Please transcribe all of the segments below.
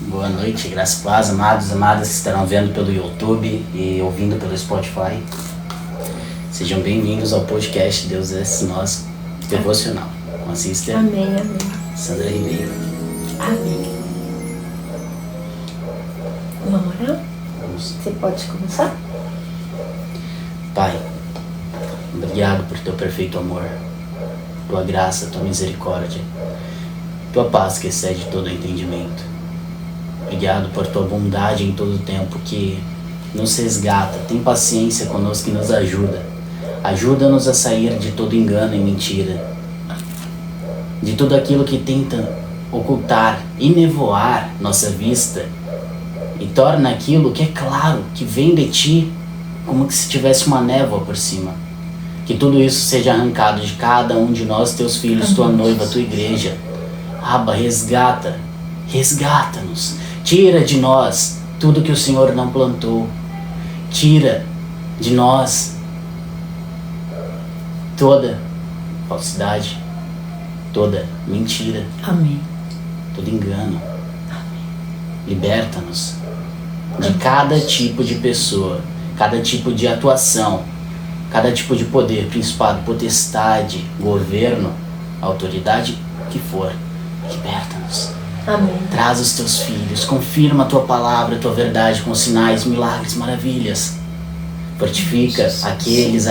Boa noite, graças a Deus, amados, amadas que estarão vendo pelo YouTube e ouvindo pelo Spotify. Sejam bem-vindos ao podcast Deus é Nós Devocional, com a Sister Amém, amém. Sandra Ribeiro. Amém. Vamos orar? Vamos. Você pode começar? Pai, obrigado por teu perfeito amor, tua graça, tua misericórdia, tua paz que excede todo entendimento. Obrigado por tua bondade em todo o tempo que nos resgata, tem paciência conosco e nos ajuda. Ajuda-nos a sair de todo engano e mentira, de tudo aquilo que tenta ocultar e nevoar nossa vista e torna aquilo que é claro, que vem de ti, como que se tivesse uma névoa por cima. Que tudo isso seja arrancado de cada um de nós, teus filhos, tua noiva, tua igreja. Abba, resgata-nos. Tira de nós tudo que o Senhor não plantou. Tira de nós toda falsidade, toda mentira, Amém. todo engano. Liberta-nos de cada tipo de pessoa, cada tipo de atuação, cada tipo de poder, principado, potestade, governo, autoridade que for. Liberta-nos. Amém. Traz os teus filhos, confirma a tua palavra, a tua verdade com sinais, milagres, maravilhas. Fortifica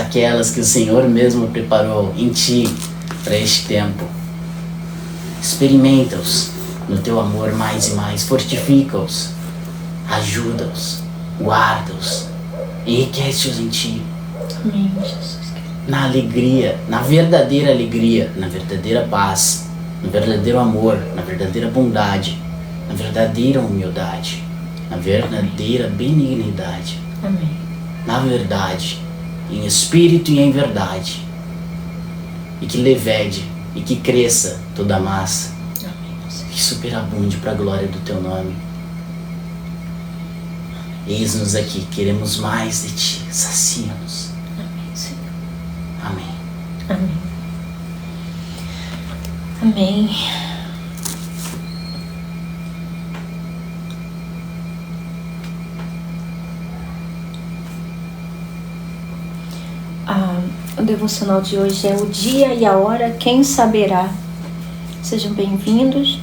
aquelas que o Senhor mesmo preparou em ti para este tempo. Experimenta-os no teu amor mais e mais, fortifica-os, ajuda-os, guarda-os, enriquece-os em ti. Amém, Jesus. Na alegria, na verdadeira alegria, na verdadeira paz, no verdadeiro amor, na verdadeira bondade, na verdadeira humildade, na verdadeira benignidade, Amém. na verdade, em espírito e em verdade, e que levede e que cresça toda a massa, Amém, Jesus. que superabunde para a glória do teu nome. Eis-nos aqui, queremos mais de ti, sacia-nos. Amém, Senhor. Amém. Amém. Amém. O devocional de hoje é o dia e a hora, quem saberá. Sejam bem-vindos.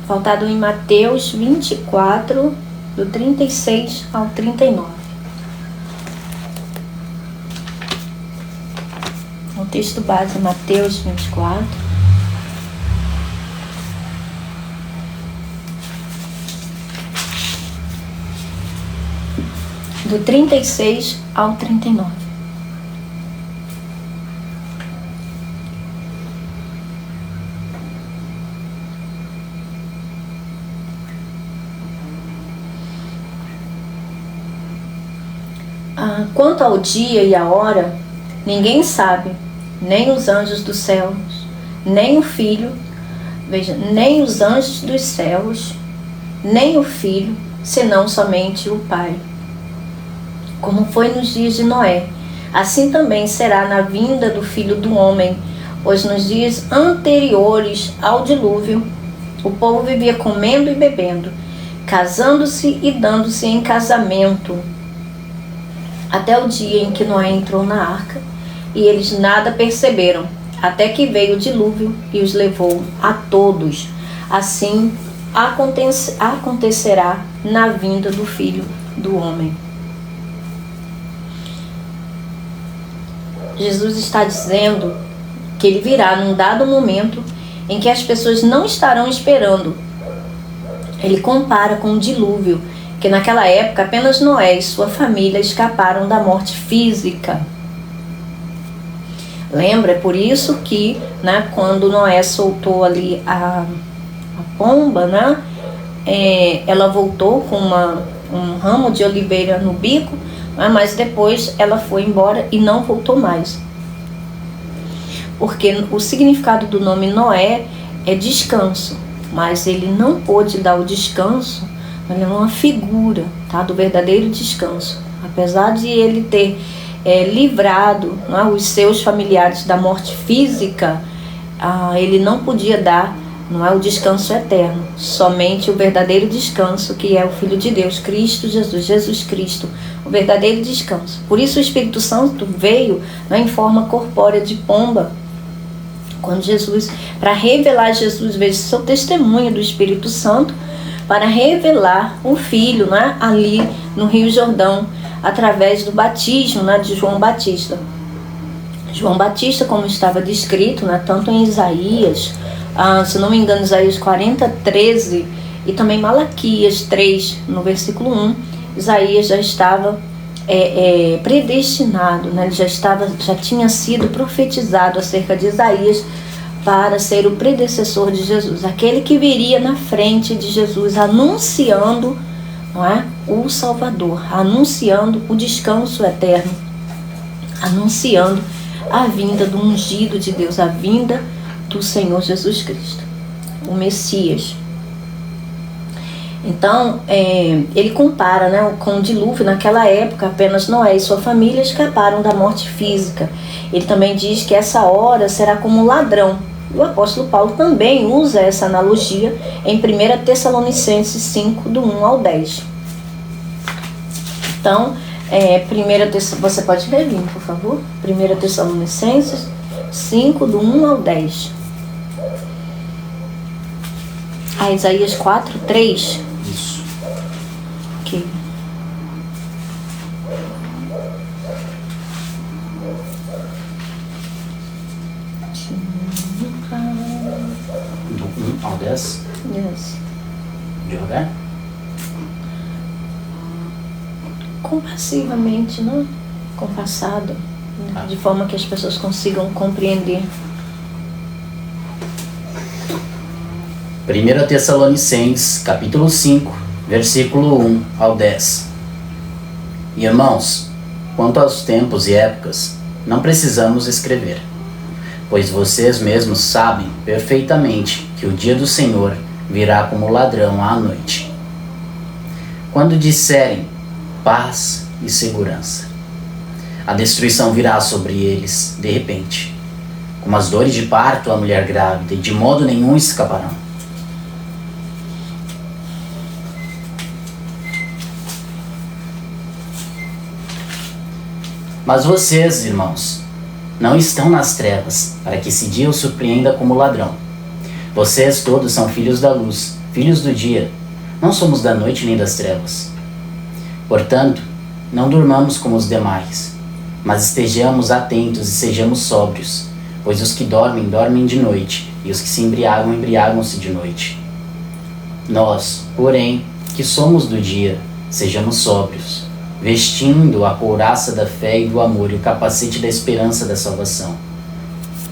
Pautado em Mateus 24, do 36 ao 39. O texto base é Mateus 24. Do 36 ao 39. Quanto ao dia e a hora, ninguém sabe, nem os anjos dos céus, nem o Filho, veja, nem os anjos dos céus, nem o Filho, senão somente o Pai. Como foi nos dias de Noé, assim também será na vinda do Filho do Homem, pois nos dias anteriores ao dilúvio, o povo vivia comendo e bebendo, casando-se e dando-se em casamento, até o dia em que Noé entrou na arca, e eles nada perceberam, até que veio o dilúvio e os levou a todos. Assim acontecerá na vinda do Filho do Homem. Jesus está dizendo que ele virá num dado momento em que as pessoas não estarão esperando. Ele compara com o dilúvio, que naquela época apenas Noé e sua família escaparam da morte física. Lembra? É por isso que, quando Noé soltou ali a pomba, ela voltou com um ramo de oliveira no bico, mas depois ela foi embora e não voltou mais. Porque o significado do nome Noé é descanso, mas ele não pôde dar o descanso. Ele é uma figura, do verdadeiro descanso. Apesar de ele ter livrado os seus familiares da morte física, ele não podia dar não é o descanso eterno, somente o verdadeiro descanso, que é o Filho de Deus, Cristo Jesus, Jesus Cristo, o verdadeiro descanso. Por isso o Espírito Santo veio, né, em forma corpórea de pomba, quando Jesus, para revelar Jesus, veja seu testemunho do Espírito Santo, para revelar o Filho, né, ali no Rio Jordão, através do batismo, né, de João Batista. João Batista, como estava descrito, né, tanto em Isaías, se não me engano, Isaías 40, 13, e também Malaquias 3, no versículo 1, Isaías já estava predestinado, né, já tinha sido profetizado acerca de Isaías para ser o predecessor de Jesus, aquele que viria na frente de Jesus, anunciando, não é, o Salvador, anunciando o descanso eterno, anunciando a vinda do ungido de Deus, a vinda do Senhor Jesus Cristo, o Messias. Então, ele compara, né, com o dilúvio. Naquela época, apenas Noé e sua família escaparam da morte física. Ele também diz que essa hora será como um ladrão. O apóstolo Paulo também usa essa analogia em 1 Tessalonicenses 5, do 1 ao 10. Então, você pode ler, por favor? 1 Tessalonicenses 5, do 1 ao 10. Isaías 4, 3. Isso. Ok. Do 1 ao 10. Yes. Devagar. Compassivamente, né? Compassado, né? De forma que as pessoas consigam compreender. 1 Tessalonicenses, capítulo 5, versículo 1 ao 10. Irmãos, quanto aos tempos e épocas, não precisamos escrever, pois vocês mesmos sabem perfeitamente que o dia do Senhor virá como ladrão à noite. Quando disserem paz e segurança, a destruição virá sobre eles de repente, como as dores de parto à mulher grávida, e de modo nenhum escaparão. Mas vocês, irmãos, não estão nas trevas, para que esse dia os surpreenda como ladrão. Vocês todos são filhos da luz, filhos do dia. Não somos da noite nem das trevas. Portanto, não durmamos como os demais, mas estejamos atentos e sejamos sóbrios, pois os que dormem, dormem de noite, e os que se embriagam, embriagam-se de noite. Nós, porém, que somos do dia, sejamos sóbrios, vestindo a couraça da fé e do amor e o capacete da esperança da salvação.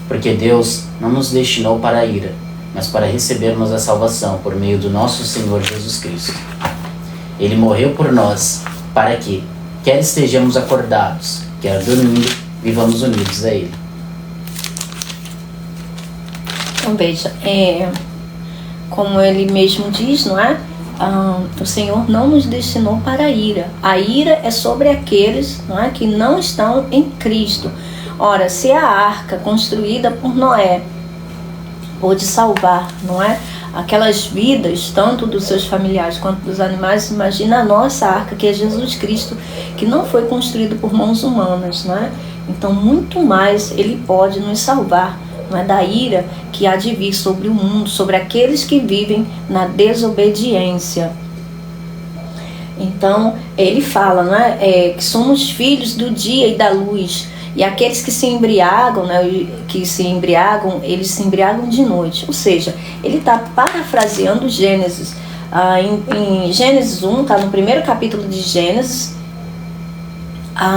Porque Deus não nos destinou para a ira, mas para recebermos a salvação por meio do nosso Senhor Jesus Cristo. Ele morreu por nós, para que, quer estejamos acordados, quer dormindo, vivamos unidos a Ele. Então veja, como ele mesmo diz, não é? O Senhor não nos destinou para a ira. A ira é sobre aqueles, não é, que não estão em Cristo. Ora, se a arca construída por Noé pôde salvar, não é, aquelas vidas, tanto dos seus familiares quanto dos animais, imagina a nossa arca, que é Jesus Cristo, que não foi construído por mãos humanas, não é? Então, muito mais Ele pode nos salvar, não é, da ira que há de vir sobre o mundo, sobre aqueles que vivem na desobediência. Então, ele fala, não é, que somos filhos do dia e da luz, e aqueles que se embriagam, né, eles se embriagam de noite. Ou seja, ele está parafraseando Gênesis. Em Gênesis 1, está no primeiro capítulo de Gênesis,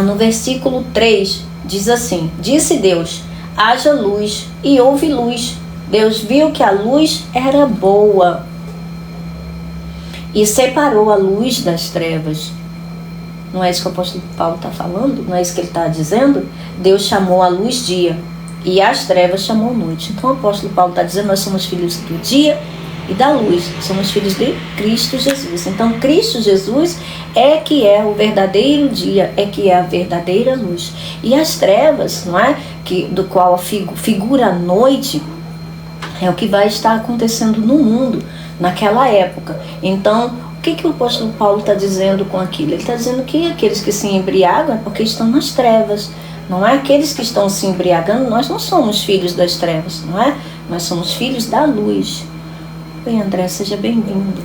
no versículo 3, diz assim: disse Deus, haja luz, e houve luz. Deus viu que a luz era boa e separou a luz das trevas. Não é isso que o apóstolo Paulo está falando? Não é isso que ele está dizendo? Deus chamou a luz dia e as trevas chamou noite. Então o apóstolo Paulo está dizendo: nós somos filhos do dia e da luz, somos filhos de Cristo Jesus. Então Cristo Jesus é que é o verdadeiro dia, é que é a verdadeira luz. E as trevas, não é, do qual figura a noite, É o que vai estar acontecendo no mundo naquela época. Então, o que o apóstolo Paulo está dizendo com aquilo? Ele está dizendo que aqueles que se embriagam é porque estão nas trevas. Não é aqueles que estão se embriagando, nós não somos filhos das trevas, não é? Nós somos filhos da luz. Bem, André, seja bem-vindo.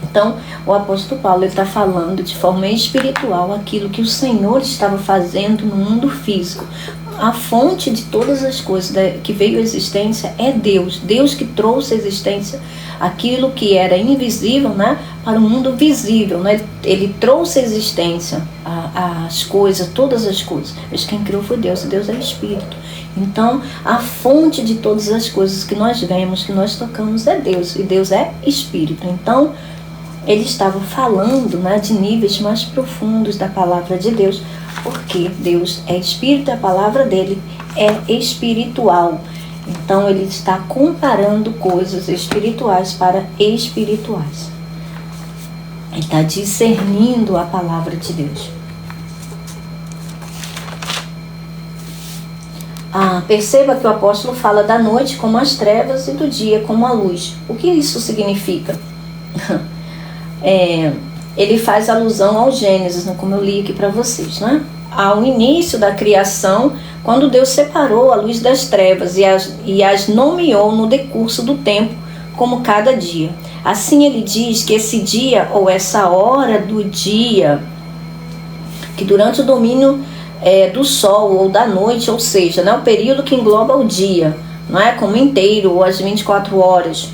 Então, o apóstolo Paulo está falando de forma espiritual aquilo que o Senhor estava fazendo no mundo físico. A fonte de todas as coisas que veio à existência é Deus. Deus que trouxe à existência aquilo que era invisível, né, para o mundo visível. Né? Ele trouxe à existência as coisas, todas as coisas. Mas quem criou foi Deus, e Deus é Espírito. Então, a fonte de todas as coisas que nós vemos, que nós tocamos, é Deus. E Deus é Espírito. Então, ele estava falando, né, de níveis mais profundos da palavra de Deus, porque Deus é Espírito, a palavra dele é espiritual. Então ele está comparando coisas espirituais para espirituais. Ele está discernindo a palavra de Deus. Perceba que o apóstolo fala da noite como as trevas e do dia como a luz. O que isso significa? Ele faz alusão ao Gênesis, né, como eu li aqui para vocês, né? Ao início da criação, quando Deus separou a luz das trevas e as nomeou no decurso do tempo como cada dia. Assim ele diz que esse dia ou essa hora do dia, que durante o domínio do sol ou da noite, ou seja, né, o período que engloba o dia, não é, como inteiro ou as 24 horas,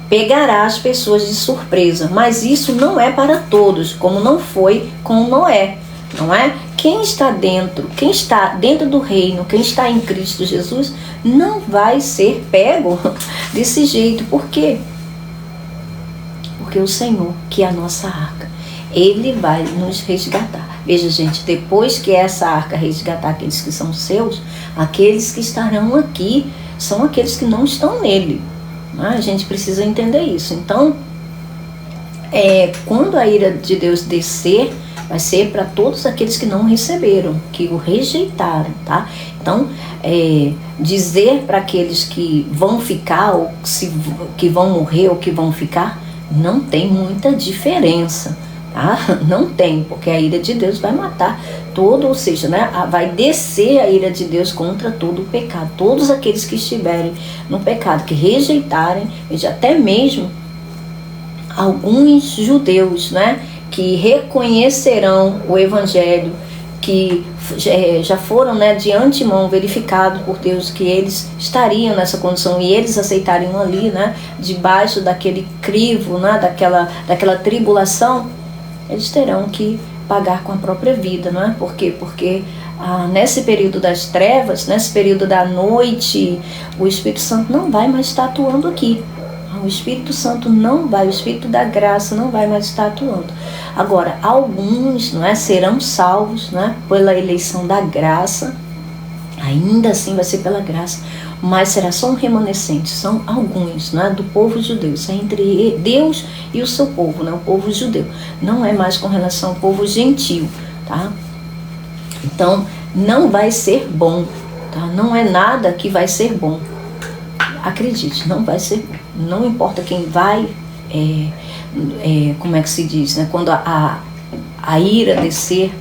pegará as pessoas de surpresa, mas isso não é para todos, como não foi com Noé, não é? Quem está dentro do reino, quem está em Cristo Jesus, não vai ser pego desse jeito. Por quê? Porque o Senhor, que é a nossa arca, Ele vai nos resgatar. Veja, gente, depois que essa arca resgatar aqueles que são seus, aqueles que estarão aqui são aqueles que não estão nele. A gente precisa entender isso. Então, quando a ira de Deus descer, vai ser para todos aqueles que não receberam, que o rejeitaram, tá? Então, dizer para aqueles que vão ficar, ou que vão morrer, ou que vão ficar, não tem muita diferença, tá? Não tem, porque a ira de Deus vai matar todo, ou seja, né, vai descer a ira de Deus contra todo o pecado. Todos aqueles que estiverem no pecado, que rejeitarem, veja, até mesmo alguns judeus, né, que reconhecerão o Evangelho, que já foram, né, de antemão verificado por Deus que eles estariam nessa condição e eles aceitariam ali, né, debaixo daquele crivo, né, daquela tribulação, eles terão que pagar com a própria vida, não é? Por quê? Porque nesse período das trevas, nesse período da noite, o Espírito Santo não vai mais estar atuando aqui. O Espírito Santo não vai, o Espírito da graça não vai mais estar atuando. Agora, alguns, não é, serão salvos, né, pela eleição da graça, ainda assim vai ser pela graça, mas será só um remanescente, são alguns, né, do povo judeu, isso é entre Deus e o seu povo, né, o povo judeu, não é mais com relação ao povo gentil, tá? Então, não vai ser bom, tá? Não é nada que vai ser bom. Acredite, não vai ser bom. Não importa quem vai, como é que se diz, né? Quando a ira descer,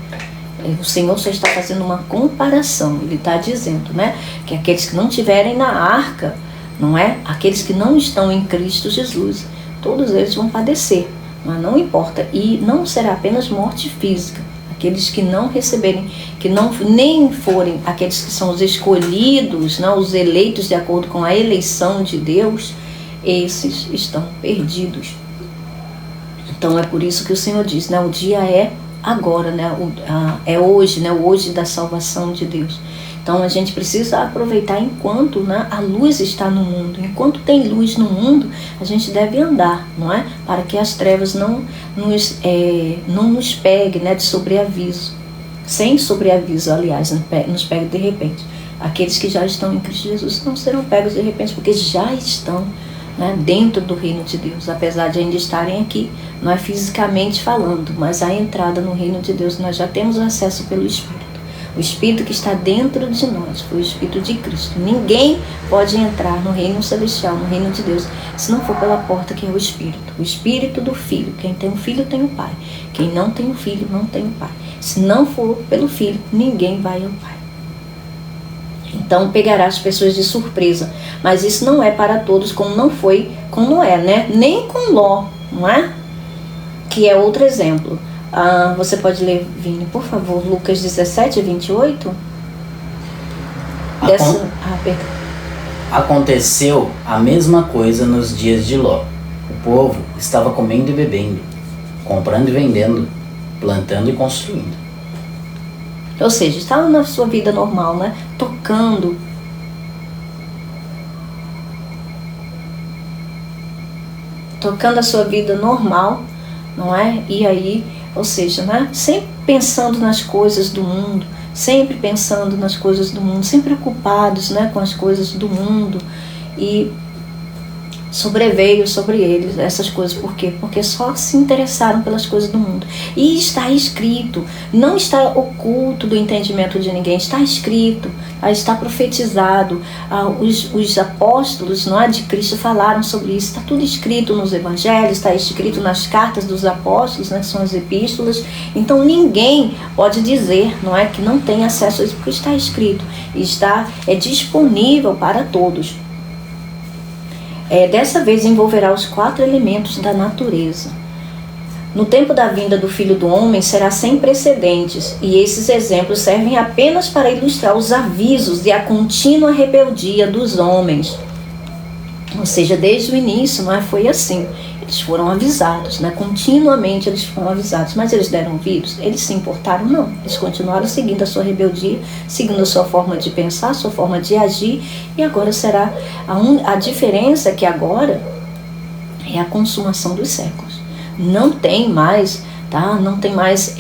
o Senhor só está fazendo uma comparação. Ele está dizendo, né, que aqueles que não estiverem na arca, não é? Aqueles que não estão em Cristo Jesus, todos eles vão padecer, mas não importa. E não será apenas morte física. Aqueles que não receberem, que não nem forem aqueles que são os escolhidos, não, os eleitos de acordo com a eleição de Deus, esses estão perdidos. Então é por isso que o Senhor diz, né, o dia é agora, né, é hoje, né, o hoje da salvação de Deus. Então a gente precisa aproveitar enquanto, né, a luz está no mundo. Enquanto tem luz no mundo, a gente deve andar, não é? Para que as trevas não nos peguem, né, de sobreaviso. Sem sobreaviso, aliás, nos pegue de repente. Aqueles que já estão em Cristo Jesus não serão pegos de repente, porque já estão, né, dentro do reino de Deus, apesar de ainda estarem aqui, não é fisicamente falando, mas a entrada no reino de Deus nós já temos acesso pelo Espírito. O Espírito que está dentro de nós foi o Espírito de Cristo. Ninguém pode entrar no reino celestial, no reino de Deus, se não for pela porta que é o Espírito. O Espírito do Filho. Quem tem o Filho tem o Pai. Quem não tem o Filho não tem o Pai. Se não for pelo Filho, ninguém vai ao Pai. Então pegará as pessoas de surpresa. Mas isso não é para todos, como não foi com Noé, né? Nem com Ló, não é? Que é outro exemplo. Você pode ler, Vini, por favor, Lucas 17, 28? Aconteceu a mesma coisa nos dias de Ló. O povo estava comendo e bebendo, comprando e vendendo, plantando e construindo. Ou seja, estava na sua vida normal, né? Tocando. Tocando a sua vida normal, não é? E aí, ou seja, né? Sempre pensando nas coisas do mundo, sempre pensando nas coisas do mundo, sempre preocupados, né, com as coisas do mundo. E sobreveio sobre eles essas coisas. Por quê? Porque só se interessaram pelas coisas do mundo. E está escrito, não está oculto do entendimento de ninguém, está escrito, está profetizado. Os apóstolos, não é, de Cristo falaram sobre isso, está tudo escrito nos evangelhos, está escrito nas cartas dos apóstolos, né, que são as epístolas. Então ninguém pode dizer, não é, que não tem acesso a isso, porque está escrito, é disponível para todos. Dessa vez envolverá os 4 elementos da natureza. No tempo da vinda do Filho do Homem será sem precedentes, e esses exemplos servem apenas para ilustrar os avisos e a contínua rebeldia dos homens. Ou seja, desde o início, não é? Foi assim. Eles foram avisados, né? Continuamente eles foram avisados, mas eles deram ouvidos? Eles se importaram? Não. Eles continuaram seguindo a sua rebeldia, seguindo a sua forma de pensar, a sua forma de agir, e agora será a diferença é que agora é a consumação dos séculos. Não tem mais, tá? Não tem mais,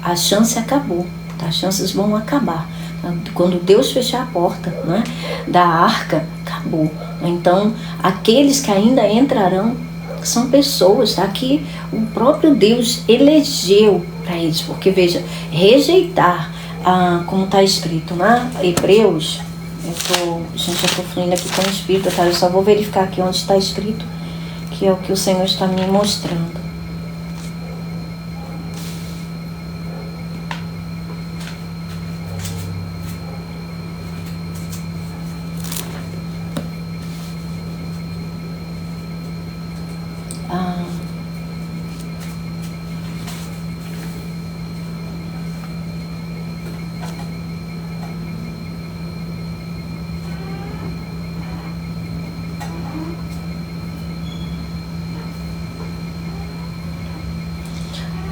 a chance acabou, tá? As chances vão acabar. Quando Deus fechar a porta, né, da arca, acabou. Então, aqueles que ainda entrarão são pessoas, tá, que o próprio Deus elegeu para eles. Porque, veja, rejeitar, como está escrito na Hebreus, eu estou fluindo aqui com o Espírito, tá? Eu só vou verificar aqui onde está escrito, que é o que o Senhor está me mostrando.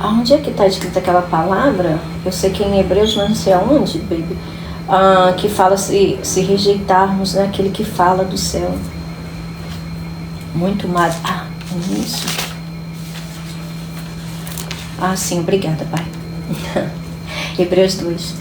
Onde é que está escrita aquela palavra? Eu sei que é em Hebreus, mas não sei aonde, baby. Que fala se rejeitarmos, né, aquele que fala do céu. Muito mais. Isso. Sim, obrigada, Pai. Hebreus 2.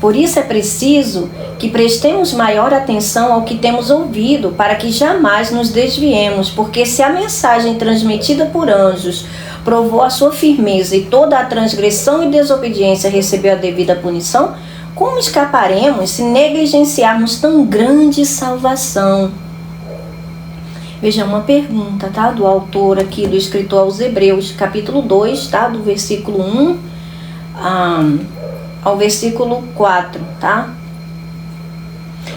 Por isso é preciso que prestemos maior atenção ao que temos ouvido, para que jamais nos desviemos, porque se a mensagem transmitida por anjos provou a sua firmeza e toda a transgressão e desobediência recebeu a devida punição, como escaparemos se negligenciarmos tão grande salvação? Veja, uma pergunta, tá? Do autor aqui, do escritor aos Hebreus, capítulo 2, tá? Do versículo 1 ao versículo 4, tá?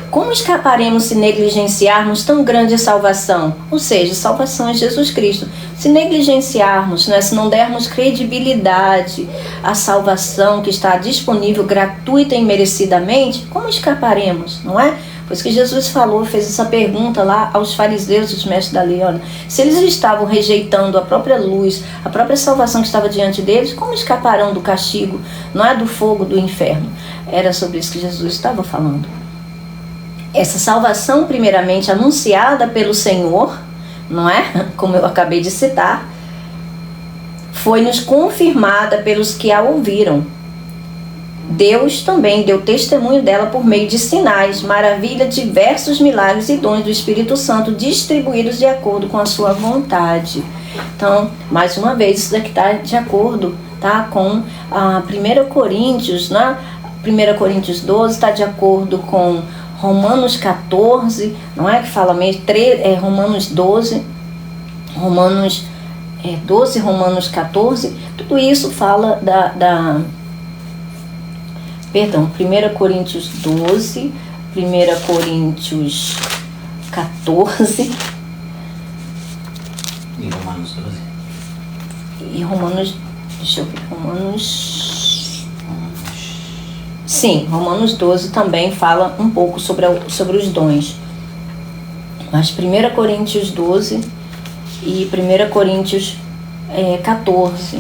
Como escaparemos se negligenciarmos tão grande salvação? Ou seja, salvação é Jesus Cristo. Se negligenciarmos, né, se não dermos credibilidade à salvação que está disponível gratuita e merecidamente, como escaparemos, não é? Por isso que Jesus falou, fez essa pergunta lá aos fariseus, os mestres da lei, olha, se eles estavam rejeitando a própria luz, a própria salvação que estava diante deles, como escaparão do castigo, não é, do fogo do inferno? Era sobre isso que Jesus estava falando. Essa salvação, primeiramente anunciada pelo Senhor, não é? Como eu acabei de citar, foi-nos confirmada pelos que a ouviram. Deus também deu testemunho dela por meio de sinais, maravilhas, diversos milagres e dons do Espírito Santo distribuídos de acordo com a sua vontade. Então, mais uma vez, isso daqui está de acordo, tá, com a 1 Coríntios, né? 1 Coríntios 12 está de acordo com Romanos 14, não é? Que fala mesmo, Romanos 12, Romanos 12, Romanos 14, tudo isso fala perdão, 1 Coríntios 12, 1 Coríntios 14 e Romanos 12. E Romanos, deixa eu ver, Sim, Romanos 12 também fala um pouco sobre os dons. Mas 1 Coríntios 12 e 1 Coríntios 14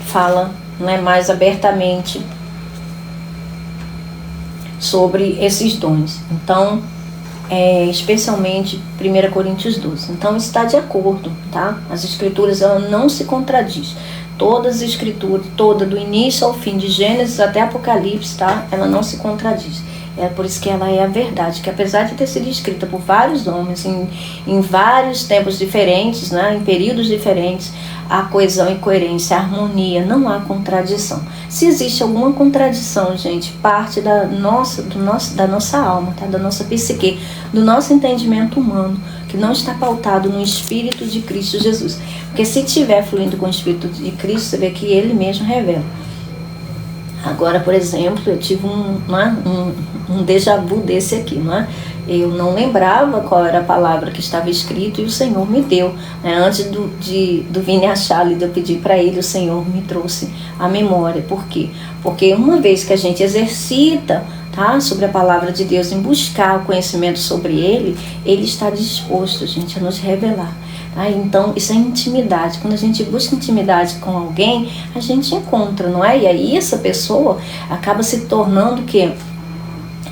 fala, né, mais abertamente sobre esses dons. Então, especialmente 1 Coríntios 12. Então, está de acordo, tá? As escrituras, ela não se contradiz. Todas as escrituras, toda, do início ao fim, de Gênesis até Apocalipse, tá? Ela não se contradiz. É por isso que ela é a verdade, que apesar de ter sido escrita por vários homens, em vários tempos diferentes, né, em períodos diferentes, há coesão e coerência, harmonia, não há contradição. Se existe alguma contradição, gente, parte da nossa alma, tá? Da nossa psique, do nosso entendimento humano, que não está pautado no Espírito de Cristo Jesus. Porque se estiver fluindo com o Espírito de Cristo, você vê que Ele mesmo revela. Agora, por exemplo, eu tive um déjà vu desse aqui, não é? Eu não lembrava qual era a palavra que estava escrita e o Senhor me deu, né? Antes do Vini achar ali, de eu pedir para ele, o Senhor me trouxe a memória. Por quê? Porque uma vez que a gente exercita, tá, sobre a palavra de Deus, em buscar o conhecimento sobre Ele está disposto, gente, a nos revelar. Tá? Então, isso é intimidade. Quando a gente busca intimidade com alguém, a gente encontra, não é? E aí essa pessoa acaba se tornando o quê?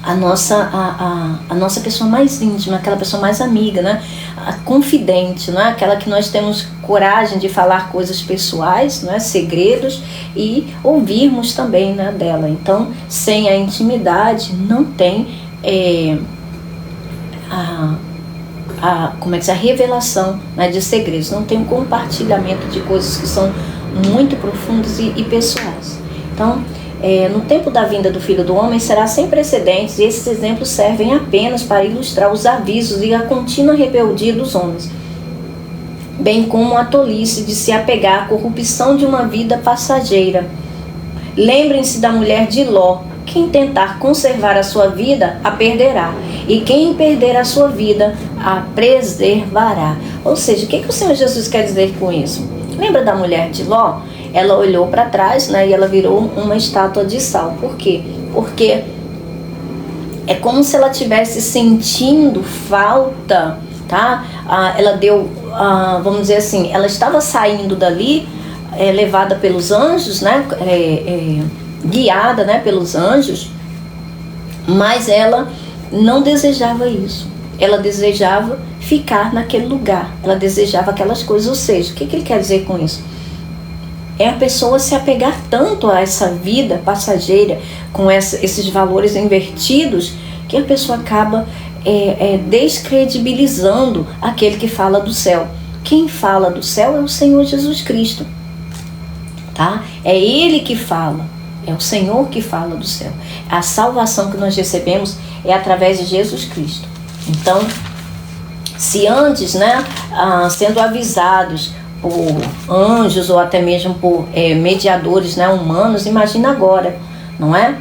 A nossa pessoa mais íntima, aquela pessoa mais amiga, né? A confidente, não é? Aquela que nós temos coragem de falar coisas pessoais, não é? Segredos, e ouvirmos também, né, dela. Então, sem a intimidade, não tem a revelação, né, de segredos, não tem um compartilhamento de coisas que são muito profundas e pessoais. Então, no tempo da vinda do Filho do Homem será sem precedentes, e esses exemplos servem apenas para ilustrar os avisos e a contínua rebeldia dos homens, bem como a tolice de se apegar à corrupção de uma vida passageira. Lembrem-se da mulher de Ló: quem tentar conservar a sua vida, a perderá, e quem perder a sua vida, a preservará. Ou seja, o que o Senhor Jesus quer dizer com isso? Lembra da mulher de Ló? Ela olhou para trás, né, e ela virou uma estátua de sal. Por quê? Porque é como se ela estivesse sentindo falta, tá? Ela deu, vamos dizer assim, ela estava saindo dali, levada pelos anjos, né, guiada, né, pelos anjos, mas ela não desejava isso. Ela desejava ficar naquele lugar, ela desejava aquelas coisas. Ou seja, o que ele quer dizer com isso? É a pessoa se apegar tanto a essa vida passageira, com esses valores invertidos, que a pessoa acaba descredibilizando aquele que fala do céu. Quem fala do céu é o Senhor Jesus Cristo, tá? É Ele que fala, é o Senhor que fala do céu. A salvação que nós recebemos é através de Jesus Cristo. Então, se antes, né, sendo avisados por anjos ou até mesmo por mediadores, né, humanos, imagina agora, não é?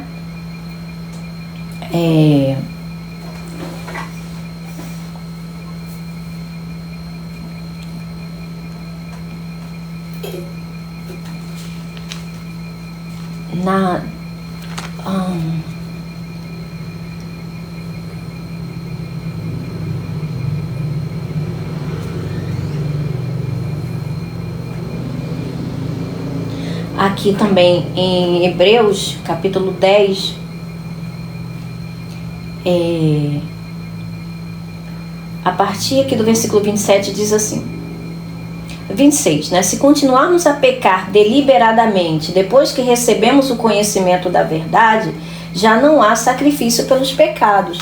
Aqui também em Hebreus, capítulo 10, a partir aqui do versículo 27 diz assim, 26, né? Se continuarmos a pecar deliberadamente depois que recebemos o conhecimento da verdade, já não há sacrifício pelos pecados.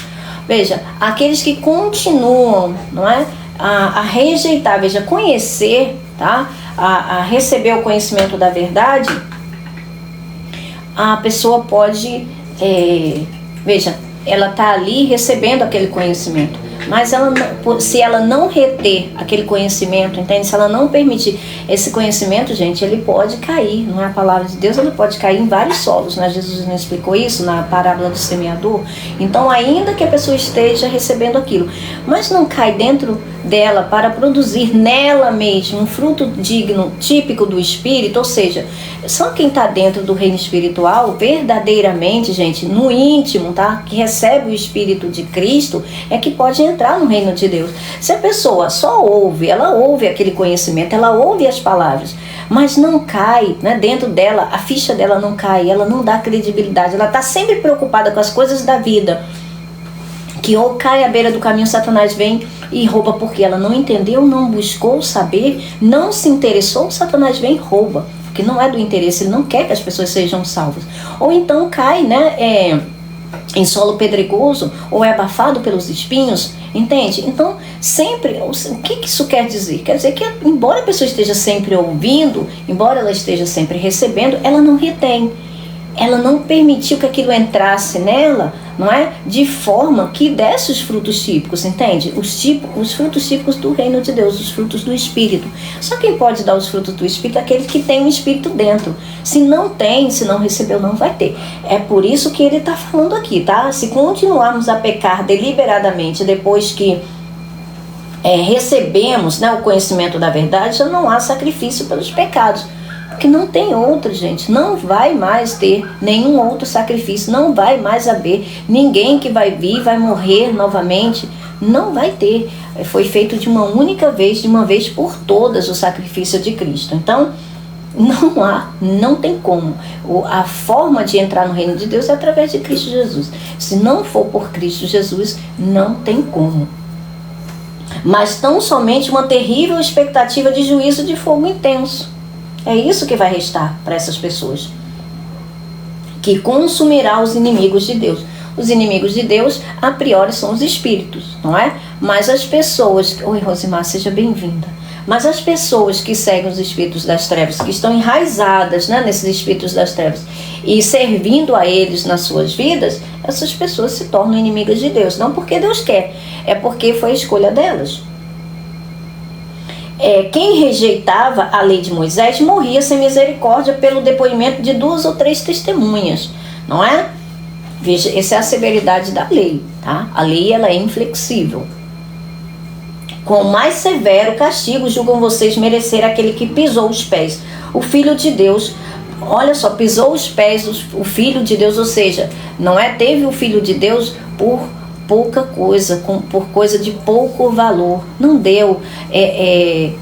Veja, aqueles que continuam, não é? a rejeitar, veja, conhecer, tá? A receber o conhecimento da verdade, a pessoa pode, veja, ela está ali recebendo aquele conhecimento, mas se ela não reter aquele conhecimento, entende? Se ela não permitir esse conhecimento, gente, ele pode cair, não é a palavra de Deus, ele pode cair em vários solos, né? Jesus não explicou isso na parábola do semeador? Então, ainda que a pessoa esteja recebendo aquilo, mas não cai dentro dela para produzir nela mesma um fruto digno, típico do Espírito, ou seja, só quem está dentro do reino espiritual, verdadeiramente, gente, no íntimo, tá? Que recebe o Espírito de Cristo, é que pode entrar no reino de Deus. Se a pessoa só ouve, ela ouve aquele conhecimento, ela ouve as palavras, mas não cai, né, dentro dela, a ficha dela não cai, ela não dá credibilidade, ela está sempre preocupada com as coisas da vida, que ou cai à beira do caminho, Satanás vem e rouba, porque ela não entendeu, não buscou saber, não se interessou, Satanás vem e rouba, porque não é do interesse, ele não quer que as pessoas sejam salvas. Ou então cai, né, em solo pedregoso, ou é abafado pelos espinhos, entende? Então, sempre, o que isso quer dizer? Quer dizer que, embora a pessoa esteja sempre ouvindo, embora ela esteja sempre recebendo, ela não retém. Ela não permitiu que aquilo entrasse nela, não é? De forma que desse os frutos típicos, entende? Os frutos típicos do reino de Deus, os frutos do Espírito. Só quem pode dar os frutos do Espírito é aquele que tem o Espírito dentro. Se não tem, se não recebeu, não vai ter. É por isso que ele está falando aqui, tá? Se continuarmos a pecar deliberadamente depois que recebemos, né, o conhecimento da verdade, já não há sacrifício pelos pecados. Porque não tem outro, gente. Não vai mais ter nenhum outro sacrifício. Não vai mais haver ninguém que vai vir, vai morrer novamente. Não vai ter. Foi feito de uma única vez, de uma vez por todas, o sacrifício de Cristo. Então, não tem como. A forma de entrar no reino de Deus é através de Cristo Jesus. Se não for por Cristo Jesus, não tem como. Mas tão somente uma terrível expectativa de juízo de fogo intenso. É isso que vai restar para essas pessoas, que consumirá os inimigos de Deus. Os inimigos de Deus, a priori, são os espíritos, não é? Mas as pessoas... Oi, Rosimar, seja bem-vinda. Mas as pessoas que seguem os espíritos das trevas, que estão enraizadas, né, nesses espíritos das trevas, e servindo a eles nas suas vidas, essas pessoas se tornam inimigas de Deus. Não porque Deus quer, é porque foi a escolha delas. Quem rejeitava a lei de Moisés morria sem misericórdia pelo depoimento de 2 ou 3 testemunhas, não é? Veja, essa é a severidade da lei, tá? A lei, ela é inflexível. Com mais severo castigo julgam vocês merecer aquele que pisou os pés. O Filho de Deus, olha só, pisou os pés, o Filho de Deus, ou seja, não é? Teve o Filho de Deus por pouca coisa, por coisa de pouco valor, não deu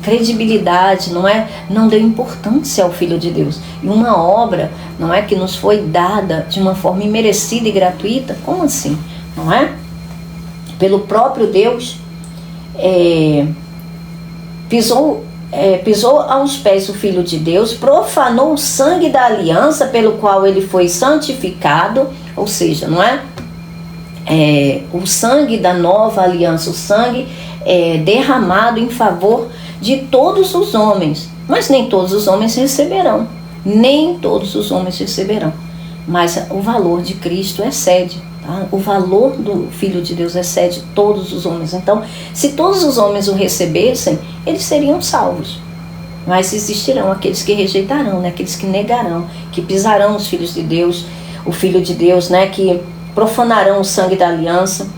credibilidade, não é? Não deu importância ao Filho de Deus. E uma obra, não é, que nos foi dada de uma forma imerecida e gratuita, como assim? Não é? Pelo próprio Deus, pisou aos pés o Filho de Deus, profanou o sangue da aliança pelo qual ele foi santificado, ou seja, não é? O sangue da nova aliança, o sangue derramado em favor de todos os homens. Mas nem todos os homens receberão. Nem todos os homens receberão. Mas o valor de Cristo excede. Tá? O valor do Filho de Deus excede todos os homens. Então, se todos os homens o recebessem, eles seriam salvos. Mas existirão aqueles que rejeitarão, né? Aqueles que negarão, que pisarão os filhos de Deus, o Filho de Deus, né? Que profanarão o sangue da aliança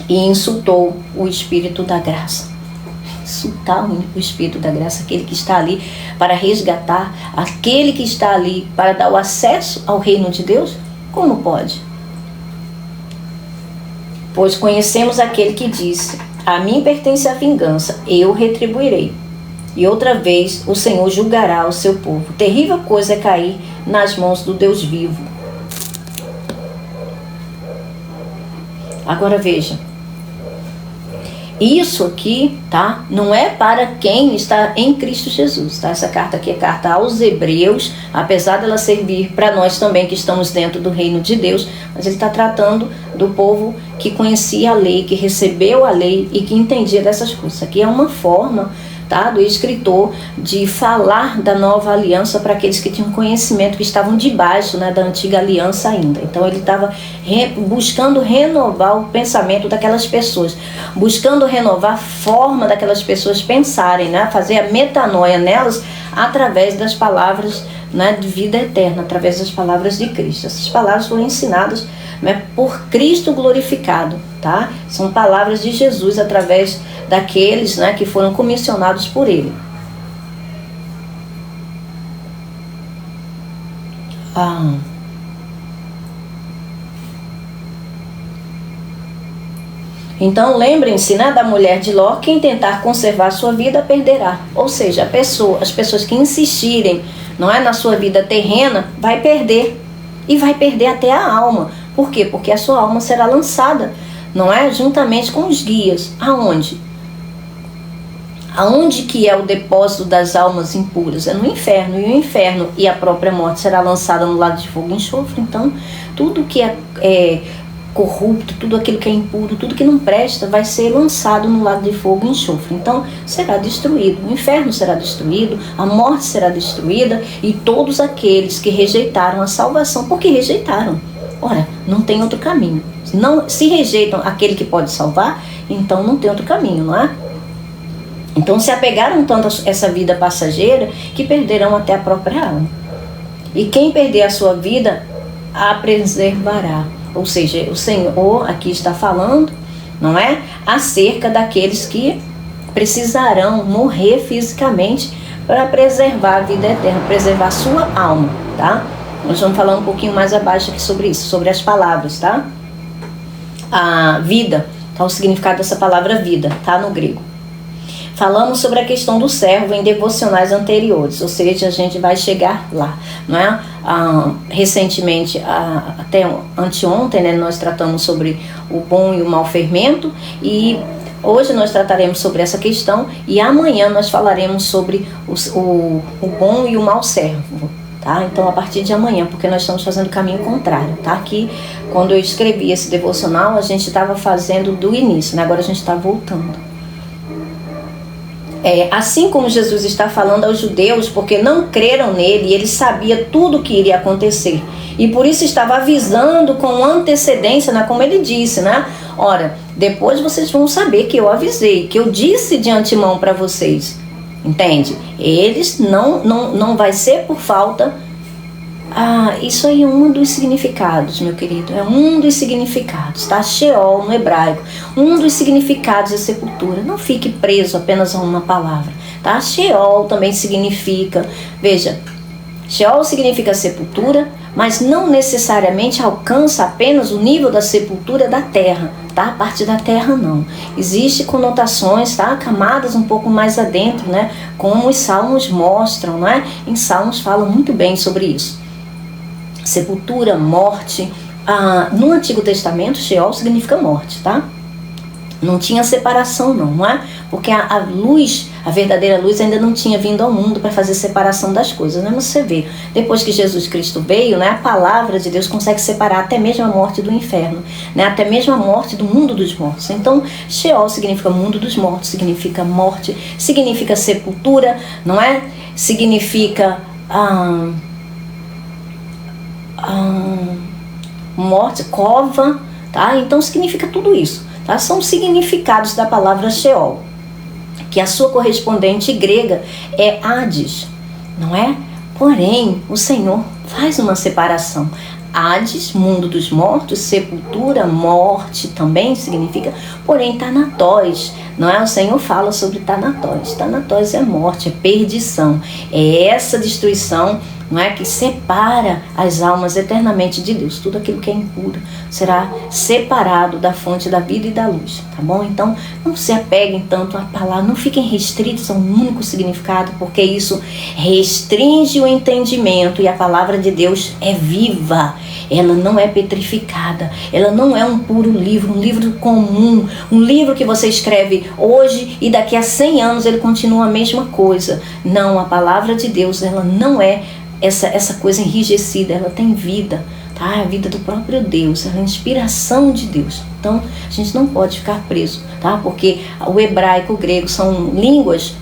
e insultou o Espírito da graça. Insultar o Espírito da graça, aquele que está ali para resgatar, aquele que está ali para dar o acesso ao reino de Deus, como pode? Pois conhecemos aquele que disse: a mim pertence a vingança, eu retribuirei. E outra vez o Senhor julgará o seu povo. Terrível coisa é cair nas mãos do Deus vivo. Agora veja, isso aqui, tá? Não é para quem está em Cristo Jesus, tá? Essa carta aqui é carta aos Hebreus, apesar dela servir para nós também que estamos dentro do reino de Deus, mas ele está tratando do povo que conhecia a lei, que recebeu a lei e que entendia dessas coisas. Aqui é uma forma, tá, do escritor de falar da nova aliança para aqueles que tinham conhecimento, que estavam debaixo, né, da antiga aliança ainda. Então ele estava buscando renovar o pensamento daquelas pessoas, buscando renovar a forma daquelas pessoas pensarem, né, fazer a metanoia nelas através das palavras, né, de vida eterna, através das palavras de Cristo. Essas palavras foram ensinadas, né, por Cristo glorificado, tá? São palavras de Jesus através daqueles, né, que foram comissionados por ele. Então lembrem-se, né, da mulher de Ló: quem tentar conservar sua vida perderá. Ou seja, as pessoas que insistirem, não é, na sua vida terrena, vai perder. E vai perder até a alma. Por quê? Porque a sua alma será lançada, não é, juntamente com os guias. Aonde? Aonde que é o depósito das almas impuras? É no inferno. E o inferno e a própria morte será lançada no lago de fogo e enxofre. Então, tudo que é corrupto, tudo aquilo que é impuro, tudo que não presta, vai ser lançado no lago de fogo e enxofre. Então, será destruído. O inferno será destruído, a morte será destruída, e todos aqueles que rejeitaram a salvação, porque rejeitaram. Ora, não tem outro caminho. Não, se rejeitam aquele que pode salvar, então não tem outro caminho, não é? Então se apegaram tanto a essa vida passageira que perderão até a própria alma. E quem perder a sua vida, a preservará. Ou seja, o Senhor aqui está falando, não é, acerca daqueles que precisarão morrer fisicamente para preservar a vida eterna, preservar a sua alma, tá? Nós vamos falar um pouquinho mais abaixo aqui sobre isso, sobre as palavras, tá? A vida, tá? O significado dessa palavra vida, tá? No grego. Falamos sobre a questão do servo em devocionais anteriores, ou seja, a gente vai chegar lá, não é? Recentemente, até anteontem, né, nós tratamos sobre o bom e o mau fermento, e hoje nós trataremos sobre essa questão, e amanhã nós falaremos sobre o bom e o mau servo, tá? Então, a partir de amanhã, porque nós estamos fazendo o caminho contrário, tá? Aqui, quando eu escrevi esse devocional, a gente estava fazendo do início, né? Agora a gente está voltando. Assim como Jesus está falando aos judeus, porque não creram nele, ele sabia tudo o que iria acontecer, e por isso estava avisando com antecedência, né, como ele disse, né? Ora, depois vocês vão saber que eu avisei, que eu disse de antemão para vocês, entende? Eles não vai ser por falta. Isso aí é um dos significados, meu querido, é um dos significados, tá? Sheol no hebraico, um dos significados é sepultura. Não fique preso apenas a uma palavra, tá? Sheol também significa, veja, Sheol significa sepultura, mas não necessariamente alcança apenas o nível da sepultura da terra, tá? A parte da terra não. Existem conotações, tá? Camadas um pouco mais adentro, né? Como os salmos mostram, né? Em salmos falam muito bem sobre isso. Sepultura, morte. No Antigo Testamento, Sheol significa morte, tá? Não tinha separação não é? Porque a luz, a verdadeira luz ainda não tinha vindo ao mundo para fazer separação das coisas, né? Mas você vê, depois que Jesus Cristo veio, né, a palavra de Deus consegue separar até mesmo a morte do inferno, né? Até mesmo a morte do mundo dos mortos. Então, Sheol significa mundo dos mortos, significa morte, significa sepultura, não é? Significa morte, cova, tá? Então significa tudo isso, tá? São significados da palavra Sheol, que a sua correspondente grega é Hades, não é? Porém, o Senhor faz uma separação. Hades, mundo dos mortos, sepultura, morte também significa, porém Thanatos, não é? O Senhor fala sobre Thanatos. Thanatos é morte, é perdição, é essa destruição, não é, que separa as almas eternamente de Deus. Tudo aquilo que é impuro será separado da fonte da vida e da luz, tá bom? Então, não se apeguem tanto à palavra, não fiquem restritos a um único significado, porque isso restringe o entendimento, e a palavra de Deus é viva, ela não é petrificada, ela não é um puro livro, um livro comum, um livro que você escreve hoje e daqui a 100 anos ele continua a mesma coisa. Não, a palavra de Deus, ela não é essa coisa enrijecida, ela tem vida, tá? É a vida do próprio Deus, ela é a inspiração de Deus. Então, a gente não pode ficar preso, tá? Porque o hebraico, o grego são línguas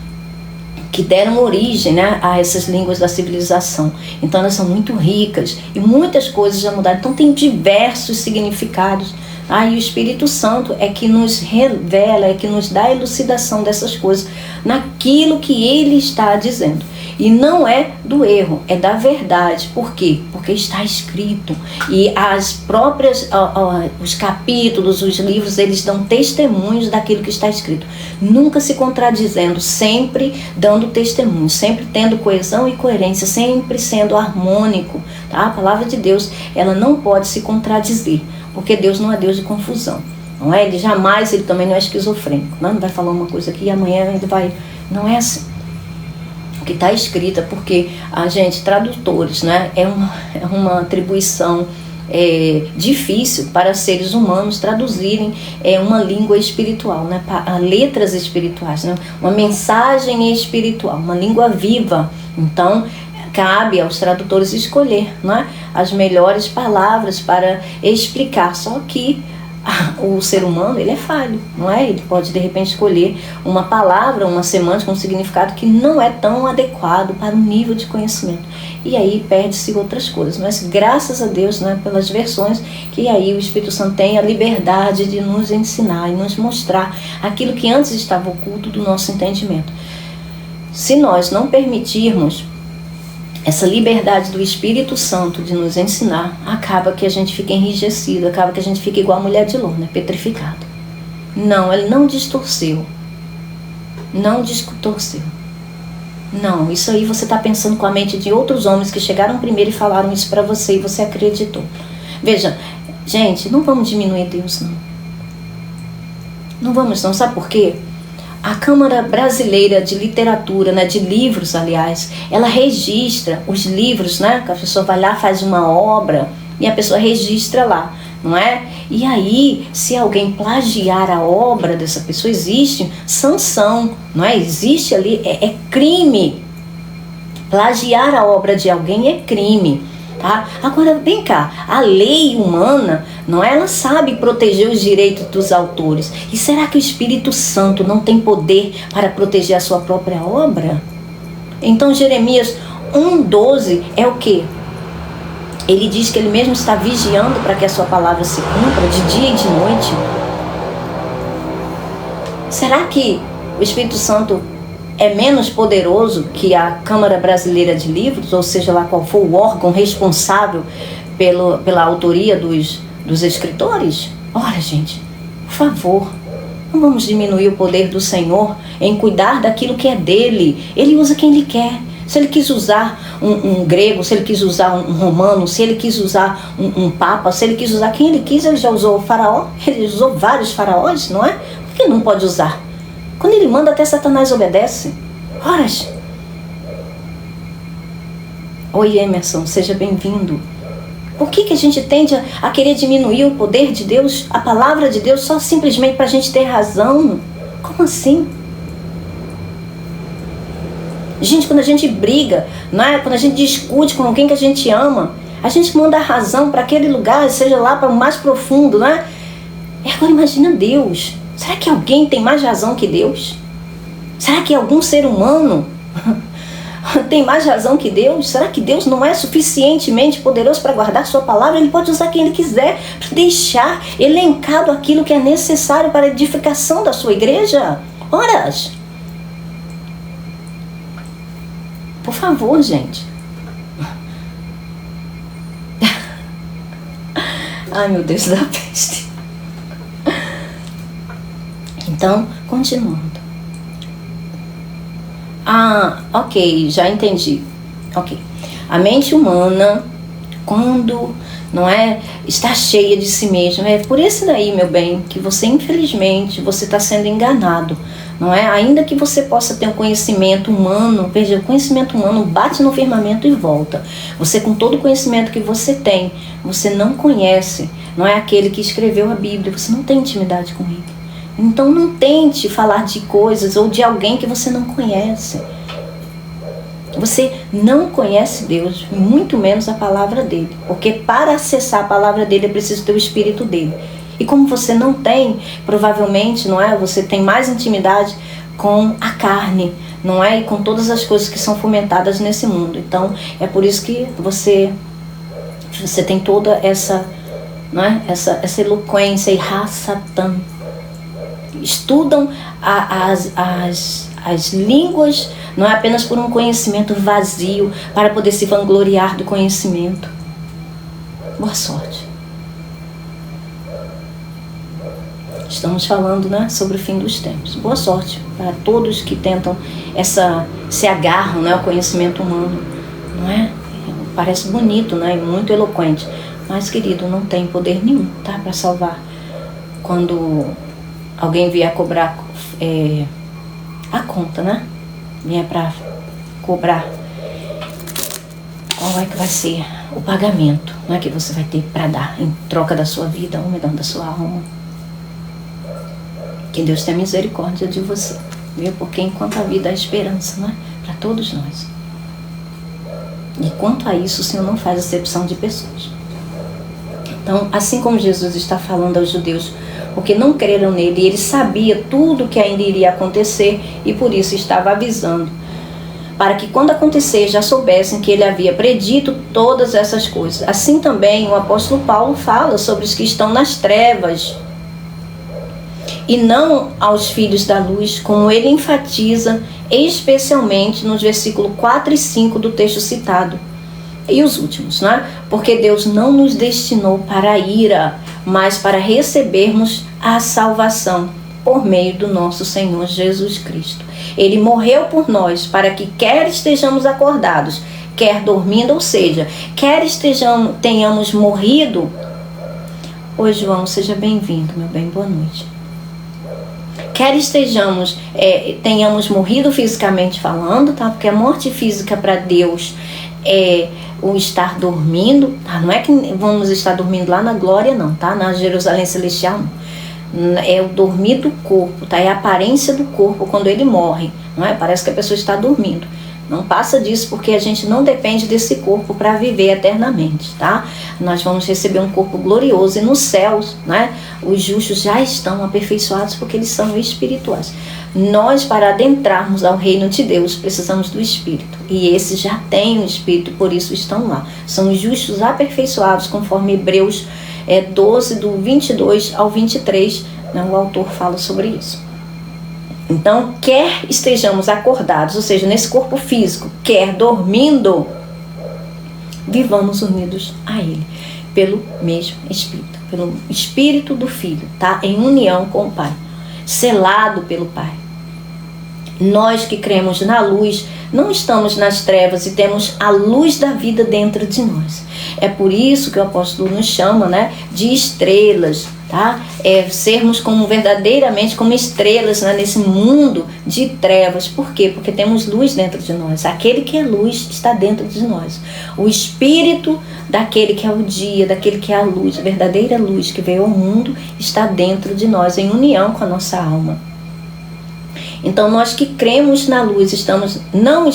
que deram origem, né, a essas línguas da civilização. Então elas são muito ricas e muitas coisas já mudaram. Então tem diversos significados. E o Espírito Santo é que nos revela, é que nos dá a elucidação dessas coisas naquilo que Ele está dizendo. E não é do erro, é da verdade. Por quê? Porque está escrito. E as próprias, os capítulos, os livros, eles dão testemunhos daquilo que está escrito. Nunca se contradizendo, sempre dando testemunho, sempre tendo coesão e coerência, sempre sendo harmônico. Tá? A palavra de Deus, ela não pode se contradizer, porque Deus não é Deus de confusão. Não é? Ele também não é esquizofrênico. Não vai falar uma coisa aqui e amanhã ele vai... Não é assim. O que está escrito, porque a gente, tradutores, né, é uma atribuição difícil para seres humanos traduzirem uma língua espiritual, né, letras espirituais, né, uma mensagem espiritual, uma língua viva. Então, cabe aos tradutores escolher, né, as melhores palavras para explicar, só que o ser humano, ele é falho, não é? Ele pode de repente escolher uma palavra, uma semântica, um significado que não é tão adequado para o nível de conhecimento, e aí perde-se outras coisas. Mas graças a Deus, né, pelas versões, que aí o Espírito Santo tem a liberdade de nos ensinar e nos mostrar aquilo que antes estava oculto do nosso entendimento. Se nós não permitirmos essa liberdade do Espírito Santo de nos ensinar, acaba que a gente fica enrijecido, acaba que a gente fica igual a mulher de Ló, né? Petrificado. Não, ele não distorceu. Não distorceu. Não, isso aí você está pensando com a mente de outros homens que chegaram primeiro e falaram isso para você e você acreditou. Veja, gente, não vamos diminuir Deus, não. Não vamos não, sabe por quê? A Câmara Brasileira de Literatura, né, de livros, aliás, ela registra os livros, né, que a pessoa vai lá, faz uma obra e a pessoa registra lá, não é? E aí, se alguém plagiar a obra dessa pessoa, existe sanção, não é? Existe ali, é crime. Plagiar a obra de alguém é crime. Tá? Agora, vem cá, a lei humana, não é? Ela sabe proteger os direitos dos autores. E será que o Espírito Santo não tem poder para proteger a sua própria obra? Então, Jeremias 1,12 é o quê? Ele diz que ele mesmo está vigiando para que a sua palavra se cumpra de dia e de noite. Será que o Espírito Santo é menos poderoso que a Câmara Brasileira de Livros, ou seja lá qual for o órgão responsável pela autoria dos escritores? Ora, gente, por favor, não vamos diminuir o poder do Senhor em cuidar daquilo que é dele. Ele usa quem ele quer. Se ele quis usar um grego, se ele quis usar um romano, se ele quis usar um papa, se ele quis usar quem ele quis, ele já usou o faraó, ele usou vários faraós, não é? Por que ele não pode usar? Quando ele manda, até Satanás obedece. Ora, oi Emerson, seja bem-vindo. Por que a gente tende a querer diminuir o poder de Deus, a palavra de Deus, só simplesmente para a gente ter razão? Como assim? Gente, quando a gente briga, não é? Quando a gente discute com alguém que a gente ama, a gente manda a razão para aquele lugar, seja lá para o mais profundo, não é? E agora imagina Deus. Será que alguém tem mais razão que Deus? Será que algum ser humano tem mais razão que Deus? Será que Deus não é suficientemente poderoso para guardar sua palavra? Ele pode usar quem ele quiser para deixar elencado aquilo que é necessário para a edificação da sua igreja. Ora, por favor, gente. Ai, meu Deus da peste. Então, continuando. Ok, já entendi. Ok. A mente humana, quando não é, está cheia de si mesma, é por esse daí, meu bem, que você, infelizmente, você está sendo enganado. não é? Ainda que você possa ter um conhecimento humano, veja, o conhecimento humano bate no firmamento e volta. Você, com todo o conhecimento que você tem, você não conhece, não é aquele que escreveu a Bíblia, você não tem intimidade com ele. Então não tente falar de coisas ou de alguém que você não conhece. Você não conhece Deus, muito menos a palavra dele. Porque para acessar a palavra dele é preciso ter o Espírito dele. E como você não tem, provavelmente, não é? Você tem mais intimidade com a carne, não é? E com todas as coisas que são fomentadas nesse mundo. Então, é por isso que você tem toda essa, não é? Essa eloquência e raça-tan. Estudam as línguas, não é apenas por um conhecimento vazio, para poder se vangloriar do conhecimento. Boa sorte. Estamos falando, né, sobre o fim dos tempos. Boa sorte para todos que tentam se agarram, né, ao conhecimento humano. Não é? Parece bonito, né, e muito eloquente. Mas, querido, não tem poder nenhum, tá, para salvar. Quando alguém vier cobrar a conta, né? Vier para cobrar, qual é que vai ser o pagamento, não é, que você vai ter para dar em troca da sua vida, ou melhor, da sua alma. Que Deus tenha misericórdia de você, viu? Porque enquanto a vida há esperança, não é? Para todos nós. E quanto a isso, o Senhor não faz acepção de pessoas. Então, assim como Jesus está falando aos judeus, porque não creram nele, e ele sabia tudo que ainda iria acontecer, e por isso estava avisando, para que quando acontecer já soubessem que ele havia predito todas essas coisas. Assim também o apóstolo Paulo fala sobre os que estão nas trevas, e não aos filhos da luz, como ele enfatiza especialmente nos versículos 4 e 5 do texto citado. E os últimos, né? Porque Deus não nos destinou para a ira, mas para recebermos a salvação por meio do nosso Senhor Jesus Cristo. Ele morreu por nós para que quer estejamos acordados, quer dormindo, ou seja, quer tenhamos morrido. Oi, João, seja bem-vindo, meu bem, boa noite. Quer tenhamos morrido fisicamente falando, tá? Porque a morte física para Deus é o estar dormindo, tá? Não é que vamos estar dormindo lá na glória, não, tá? Na Jerusalém Celestial, não. É o dormir do corpo, tá? É a aparência do corpo quando ele morre, não é? Parece que a pessoa está dormindo. Não passa disso, porque a gente não depende desse corpo para viver eternamente, tá? Nós vamos receber um corpo glorioso e nos céus, né? Os justos já estão aperfeiçoados porque eles são espirituais. Nós, para adentrarmos ao reino de Deus, precisamos do Espírito. E esses já têm o Espírito, por isso estão lá. São os justos aperfeiçoados, conforme Hebreus 12, do 22 ao 23, né? O autor fala sobre isso. Então, quer estejamos acordados, ou seja, nesse corpo físico, quer dormindo, vivamos unidos a Ele, pelo mesmo Espírito, pelo Espírito do Filho, tá? Em união com o Pai, selado pelo Pai. Nós que cremos na luz, não estamos nas trevas e temos a luz da vida dentro de nós. É por isso que o apóstolo nos chama, né, de estrelas, tá? Sermos verdadeiramente como estrelas, né, nesse mundo de trevas. Por quê? Porque temos luz dentro de nós. Aquele que é luz está dentro de nós. O Espírito daquele que é o dia, daquele que é a luz, a verdadeira luz que veio ao mundo, está dentro de nós, em união com a nossa alma. Então, nós que cremos na luz, não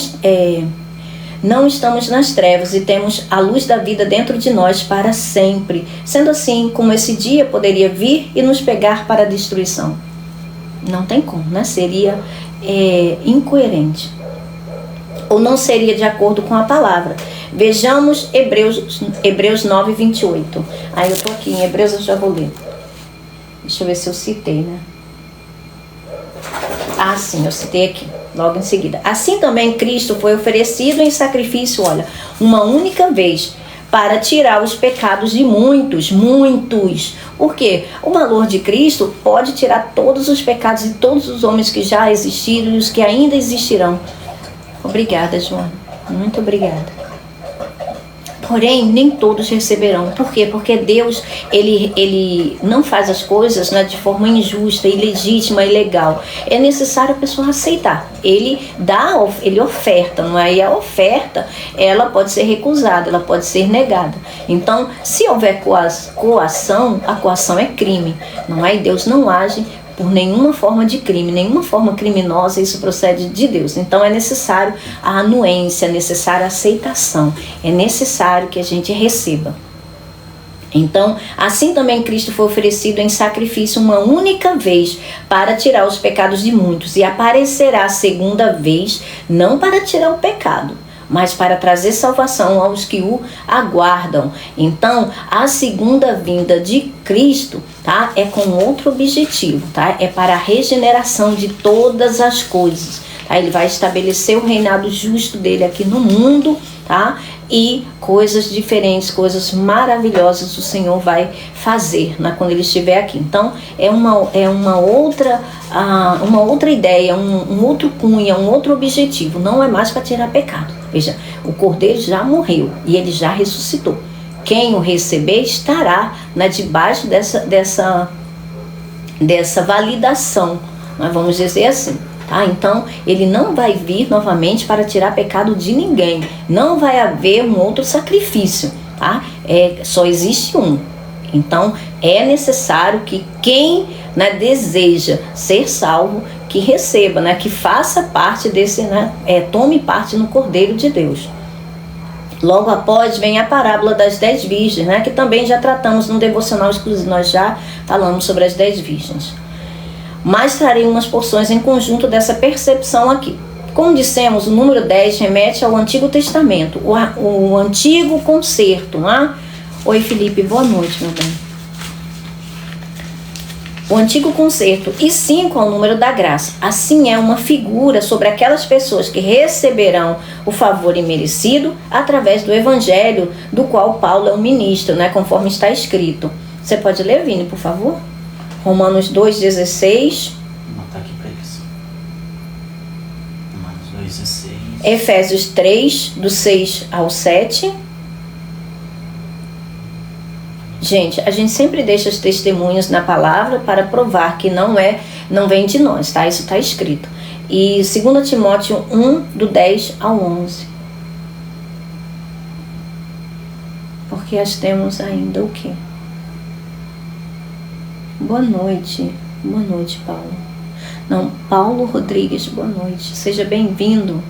estamos nas trevas e temos a luz da vida dentro de nós para sempre. Sendo assim, como esse dia poderia vir e nos pegar para a destruição? Não tem como, né? Seria incoerente. Ou não seria de acordo com a palavra. Vejamos Hebreus 9, 28. Aí eu estou aqui em Hebreus, eu já vou ler. Deixa eu ver se eu citei, né? Ah, sim, eu citei aqui, logo em seguida. Assim também Cristo foi oferecido em sacrifício, olha, uma única vez, para tirar os pecados de muitos. Por quê? O valor de Cristo pode tirar todos os pecados de todos os homens que já existiram e os que ainda existirão. Obrigada, Joana. Muito obrigada. Porém, nem todos receberão. Por quê? Porque Deus, ele não faz as coisas, né, de forma injusta, ilegítima, ilegal. É necessário a pessoa aceitar. Ele oferta, não é? E a oferta, ela pode ser recusada, ela pode ser negada. Então, se houver coação, a coação é crime, não é? E Deus não age por nenhuma forma de crime, nenhuma forma criminosa, isso procede de Deus. Então é necessário a anuência, é necessário a aceitação, é necessário que a gente receba. Então, assim também Cristo foi oferecido em sacrifício uma única vez para tirar os pecados de muitos, e aparecerá a segunda vez, não para tirar o pecado, mas para trazer salvação aos que o aguardam. Então, a segunda vinda de Cristo, tá, é com outro objetivo, tá? É para a regeneração de todas as coisas. Tá? Ele vai estabelecer o reinado justo dele aqui no mundo, tá? E coisas diferentes, coisas maravilhosas o Senhor vai fazer, né, quando ele estiver aqui. Então é uma outra ideia, um outro cunho, um outro objetivo. Não é mais para tirar pecado. Veja, o Cordeiro já morreu e ele já ressuscitou. Quem o receber estará, né, debaixo dessa validação, nós vamos dizer assim. Tá? Então, ele não vai vir novamente para tirar pecado de ninguém. Não vai haver um outro sacrifício. Tá? Só existe um. Então, é necessário que quem, né, deseja ser salvo, que receba, né, que faça parte desse, né, tome parte no Cordeiro de Deus. Logo após vem a parábola das 10 virgens, né, que também já tratamos no devocional exclusivo. Nós já falamos sobre as 10 virgens. Mas trarei umas porções em conjunto dessa percepção aqui. Como dissemos, o número 10 remete ao Antigo Testamento, o Antigo Concerto. Né? Oi, Felipe, boa noite, meu bem. O Antigo Concerto. E 5 ao número da graça. Assim é uma figura sobre aquelas pessoas que receberão o favor imerecido através do Evangelho, do qual Paulo é o ministro, né? Conforme está escrito. Você pode ler, Vini, por favor? Romanos 2,16. Vou anotar aqui para isso. Romanos 2,16. Efésios 3, do 6 ao 7. Gente, a gente sempre deixa os testemunhos na palavra para provar que não vem de nós, tá? Isso está escrito. E 2 Timóteo 1, do 10 ao 11. Porque nós temos ainda o quê? Boa noite, Paulo. Não, Paulo Rodrigues, boa noite. Seja bem-vindo.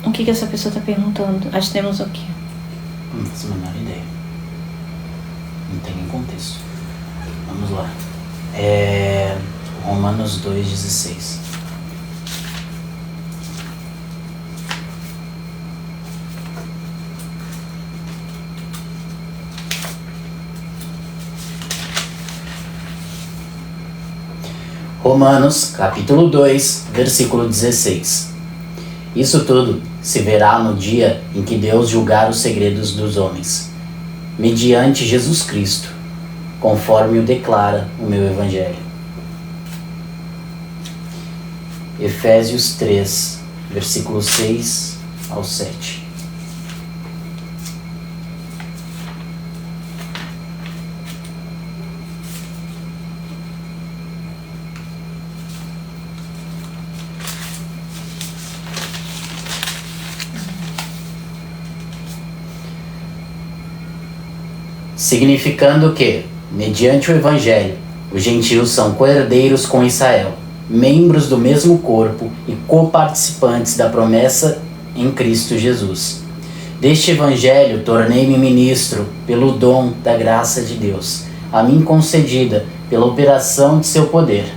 O que essa pessoa está perguntando? Nós temos o quê? Não faço a menor ideia. Não tem nem contexto. Vamos lá. Romanos 2,16. Romanos, capítulo 2, versículo 16. Isso tudo se verá no dia em que Deus julgar os segredos dos homens, mediante Jesus Cristo, conforme o declara o meu Evangelho. Efésios 3, versículo 6 ao 7. Significando que, mediante o Evangelho, os gentios são co-herdeiros com Israel, membros do mesmo corpo e coparticipantes da promessa em Cristo Jesus. Deste Evangelho tornei-me ministro pelo dom da graça de Deus, a mim concedida pela operação de seu poder.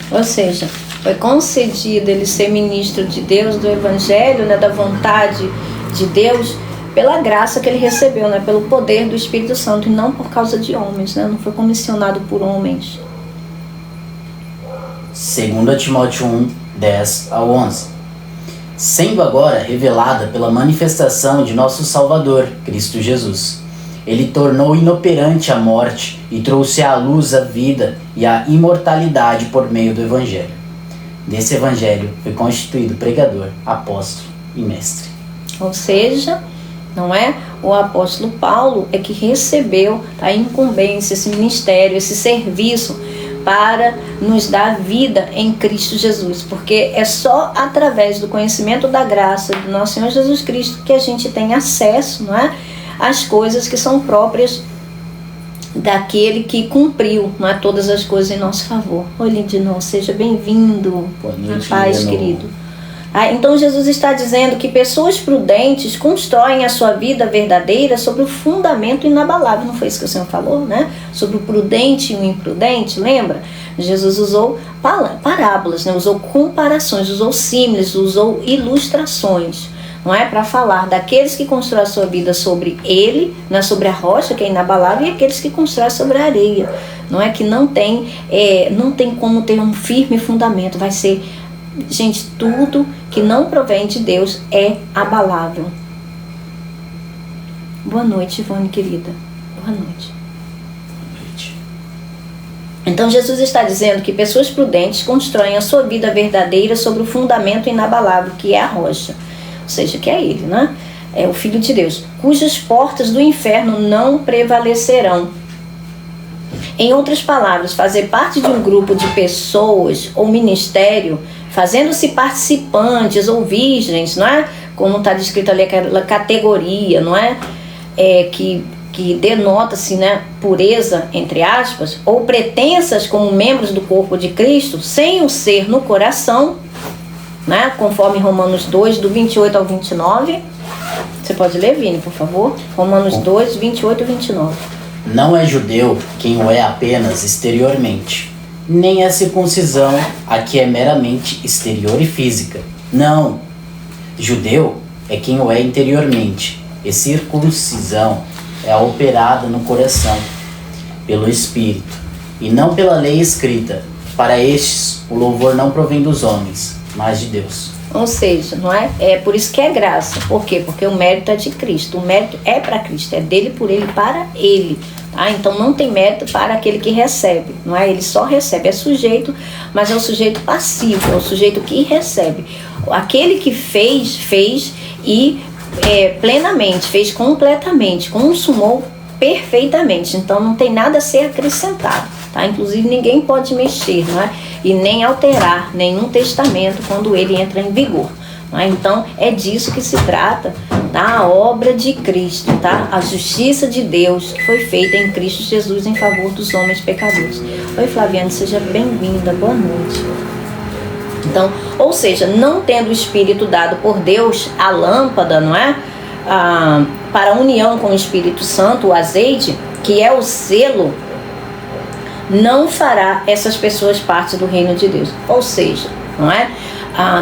Ou seja, foi concedido ele ser ministro de Deus, do Evangelho, né, da vontade de Deus, pela graça que ele recebeu, né, pelo poder do Espírito Santo, e não por causa de homens, né, não foi comissionado por homens. 2 Timóteo 1, 10 ao 11. Sendo agora revelada pela manifestação de nosso Salvador, Cristo Jesus, Ele tornou inoperante a morte e trouxe à luz a vida e a imortalidade por meio do Evangelho. Desse Evangelho foi constituído pregador, apóstolo e mestre. Ou seja, não é? O apóstolo Paulo é que recebeu a incumbência, esse ministério, esse serviço para nos dar vida em Cristo Jesus, porque é só através do conhecimento da graça do nosso Senhor Jesus Cristo que a gente tem acesso, não é, às coisas que são próprias daquele que cumpriu, não é, todas as coisas em nosso favor. Oi, Lindinão, seja bem-vindo. Boa noite, na paz, querido. Então Jesus está dizendo que pessoas prudentes constroem a sua vida verdadeira sobre o fundamento inabalável. Não foi isso que o Senhor falou, né? Sobre o prudente e o imprudente, lembra? Jesus usou parábolas, né? Usou comparações, usou símiles, usou ilustrações, não é? Para falar daqueles que constroem a sua vida sobre ele, não é? Sobre a rocha que é inabalável, e aqueles que constroem sobre a areia, não é? Que não tem como ter um firme fundamento. Vai ser, gente, tudo que não provém de Deus é abalável. Boa noite, Ivone, querida. Boa noite. Boa noite. Então Jesus está dizendo que pessoas prudentes constroem a sua vida verdadeira sobre o fundamento inabalável, que é a rocha. Ou seja, que é ele, né? É o Filho de Deus, cujas portas do inferno não prevalecerão. Em outras palavras, fazer parte de um grupo de pessoas ou ministério, fazendo-se participantes ou virgens, não é? Como está descrito ali aquela categoria, não é? Que denota-se, né, pureza, entre aspas, ou pretensas como membros do corpo de Cristo, sem o ser no coração, né? Conforme Romanos 2, do 28 ao 29. Você pode ler, Vini, por favor? Romanos 2, 28 e 29. Não é judeu quem o é apenas exteriormente, nem a circuncisão a que é meramente exterior e física. Não, judeu é quem o é interiormente, e circuncisão é a operada no coração, pelo Espírito, e não pela lei escrita. Para estes, o louvor não provém dos homens, mas de Deus. Ou seja, não é? É por isso que é graça. Por quê? Porque o mérito é de Cristo. O mérito é para Cristo, é dele, por ele, para ele. Tá? Então não tem mérito para aquele que recebe, não é? Ele só recebe, é sujeito, mas é o sujeito passivo, é o sujeito que recebe. Aquele que fez e plenamente, fez completamente, consumou perfeitamente. Então não tem nada a ser acrescentado, tá? Inclusive ninguém pode mexer, não é? E nem alterar nenhum testamento quando ele entra em vigor. Então é disso que se trata, tá? A obra de Cristo, tá? A justiça de Deus que foi feita em Cristo Jesus em favor dos homens pecadores. Oi, Flaviane, seja bem-vinda, boa noite. Então, ou seja, não tendo o Espírito dado por Deus, a lâmpada, não é? Para a união com o Espírito Santo, o azeite, que é o selo, não fará essas pessoas parte do reino de Deus. Ou seja, não é?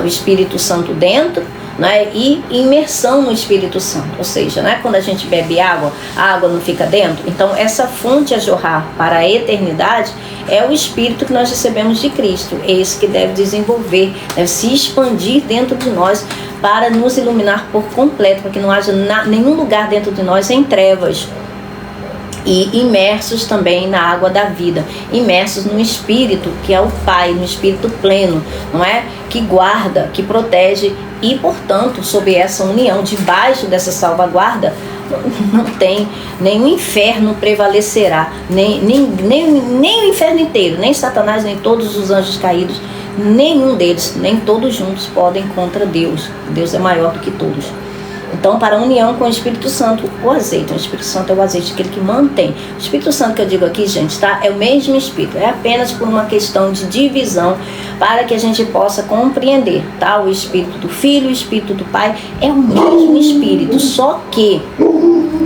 O Espírito Santo dentro, né, e imersão no Espírito Santo. Ou seja, né, quando a gente bebe água, a água não fica dentro. Então essa fonte a jorrar para a eternidade é o Espírito que nós recebemos de Cristo. É esse que deve desenvolver, deve se expandir dentro de nós para nos iluminar por completo, para que não haja nenhum lugar dentro de nós em trevas. E imersos também na água da vida, imersos no Espírito, que é o Pai, no Espírito pleno, não é? Que guarda, que protege e, portanto, sob essa união, debaixo dessa salvaguarda, não tem, nem o inferno prevalecerá, nem o inferno inteiro, nem Satanás, nem todos os anjos caídos, nenhum deles, nem todos juntos podem contra Deus. Deus é maior do que todos. Então, para a união com o Espírito Santo, o azeite. O Espírito Santo é o azeite, aquele que mantém. O Espírito Santo que eu digo aqui, gente, tá? É o mesmo Espírito. É apenas por uma questão de divisão para que a gente possa compreender, tá? O Espírito do Filho, o Espírito do Pai é o mesmo Espírito. Só que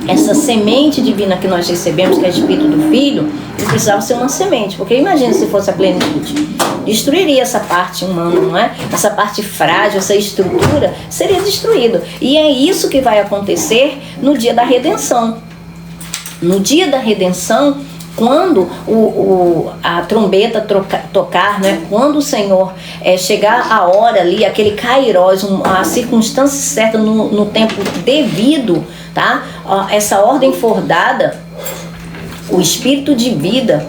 essa semente divina que nós recebemos, que é o Espírito do Filho, ele precisava ser uma semente. Porque imagina se fosse a plenitude. Destruiria essa parte humana, não é? Essa parte frágil, essa estrutura seria destruída. E é isso que vai acontecer no dia da redenção. No dia da redenção, quando a trombeta tocar, né? Quando o Senhor chegar a hora ali, aquele kairós, a circunstância certa no tempo devido, tá? Essa ordem for dada, o espírito de vida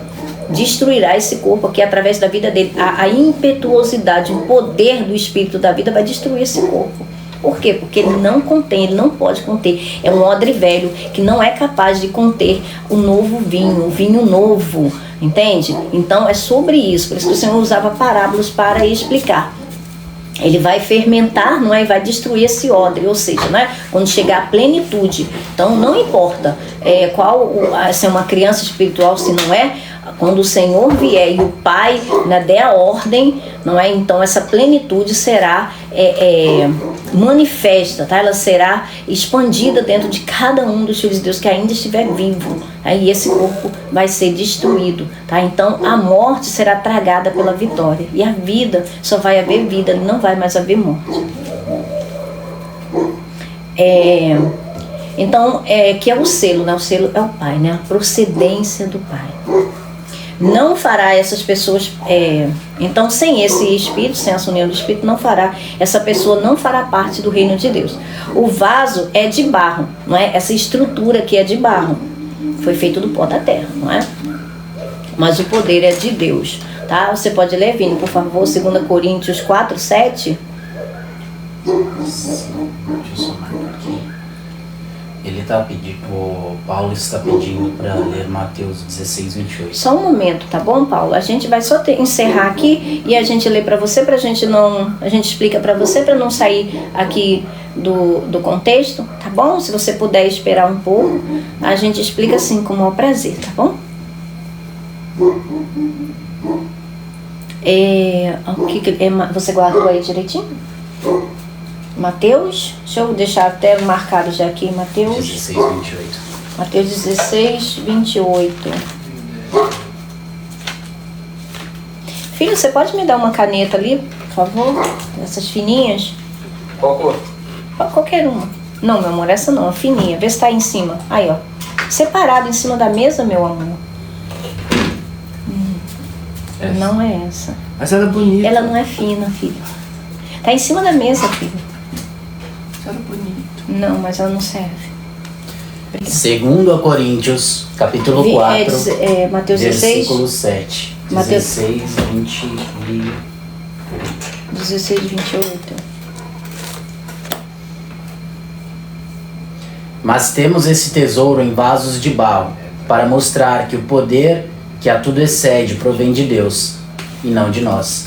destruirá esse corpo aqui através da vida dele. A impetuosidade, o poder do espírito da vida vai destruir esse corpo. Por quê? Porque ele não contém, ele não pode conter. É um odre velho que não é capaz de conter o novo vinho, o vinho novo, entende? Então é sobre isso, por isso que o Senhor usava parábolas para explicar. Ele vai fermentar, não é? E vai destruir esse odre, ou seja, né? Quando chegar à plenitude. Então não importa se é uma criança espiritual, se não é, quando o Senhor vier e o Pai, né, der a ordem, não é? Então essa plenitude será manifesta, tá? Ela será expandida dentro de cada um dos filhos de Deus que ainda estiver vivo. Aí esse corpo vai ser destruído, tá? Então a morte será tragada pela vitória e a vida, só vai haver vida, não vai mais haver morte. Então, que é o selo, né? O selo é o Pai, né? A procedência do Pai. Não fará essas pessoas, então sem esse espírito, sem essa união do espírito, essa pessoa não fará parte do reino de Deus. O vaso é de barro, não é? Essa estrutura aqui é de barro, foi feito do pó da terra, não é? Mas o poder é de Deus, tá? Você pode ler, Vini, por favor, 2 Coríntios 4, 7. Deixa eu só marcar aqui. Paulo está pedindo para ler Mateus 16, 28. Só um momento, tá bom, Paulo? A gente vai só encerrar aqui e a gente lê para você, a gente explica para você, para não sair aqui do contexto, tá bom? Se você puder esperar um pouco, a gente explica assim com o maior prazer, tá bom? Você guardou aí direitinho? Mateus, deixa eu deixar até marcado já aqui, Mateus 16, 28. Mateus 16, 28. Filho, você pode me dar uma caneta ali, por favor? Essas fininhas? Qual cor? Qualquer uma. Não, meu amor, essa não, a fininha. Vê se tá aí em cima. Aí, ó. Separado em cima da mesa, meu amor. Não é essa. Mas ela é bonita. Ela não é fina, filho. Tá em cima da mesa, filho. Ela é bonita. Não, mas ela não serve. 2 Coríntios, capítulo 4, Mateus 16, versículo 7. Mateus 16, 20 e... 16, 28. Mas temos esse tesouro em vasos de barro, para mostrar que o poder que a tudo excede provém de Deus, e não de nós.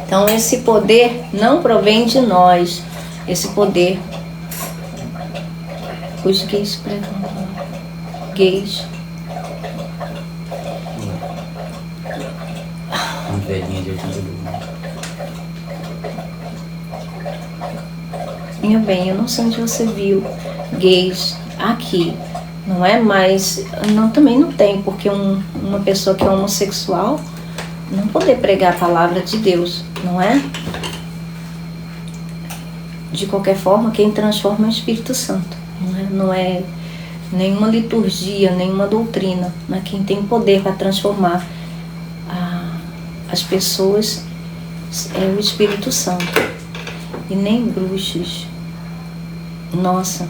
Então esse poder não provém de nós. Esse poder, os gays, Uma velhinha de 80 anos. Meu bem, eu não sei onde você viu gays aqui, não é? Mas não, também não tem, porque uma pessoa que é homossexual não poder pregar a palavra de Deus, não é? De qualquer forma, quem transforma é o Espírito Santo, não é nenhuma liturgia, nenhuma doutrina, mas quem tem poder para transformar as pessoas é o Espírito Santo, e nem bruxos. Nossa,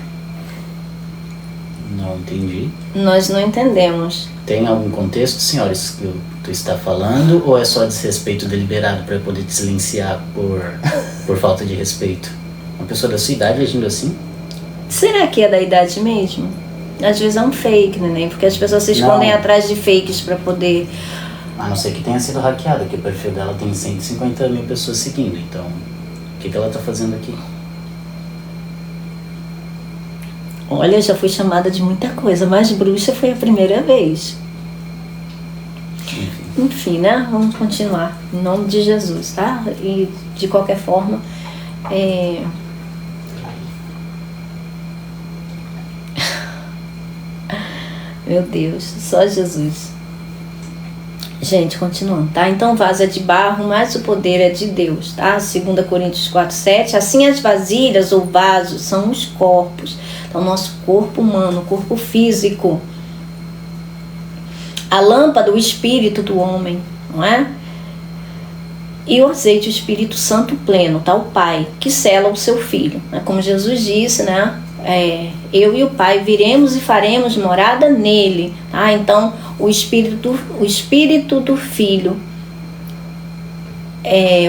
Não entendi. nós não entendemos. Tem algum contexto, senhores, que tu está falando, ou é só desrespeito deliberado para eu poder te silenciar por falta de respeito? Uma pessoa da sua idade agindo assim? Será que é da idade mesmo? Às vezes é um fake, né? Porque as pessoas se escondem atrás de fakes para poder... A não ser que tenha sido hackeada, que o perfil dela tem 150 mil pessoas seguindo. Então, o que ela tá fazendo aqui? Olha, eu já fui chamada de muita coisa, mas bruxa foi a primeira vez. Enfim, né? Vamos continuar. Em nome de Jesus, tá? E de qualquer forma... Meu Deus, só Jesus. Gente, continuando, tá? Então, vaso é de barro, mas o poder é de Deus, tá? 2 Coríntios 4, 7. Assim, as vasilhas ou vasos são os corpos. Então, nosso corpo humano, corpo físico. A lâmpada, o espírito do homem, não é? E o azeite, o Espírito Santo pleno, tá? O Pai, que sela o seu Filho. Como Jesus disse, né? Eu e o Pai viremos e faremos morada nele. Tá? Então, o Espírito do Filho,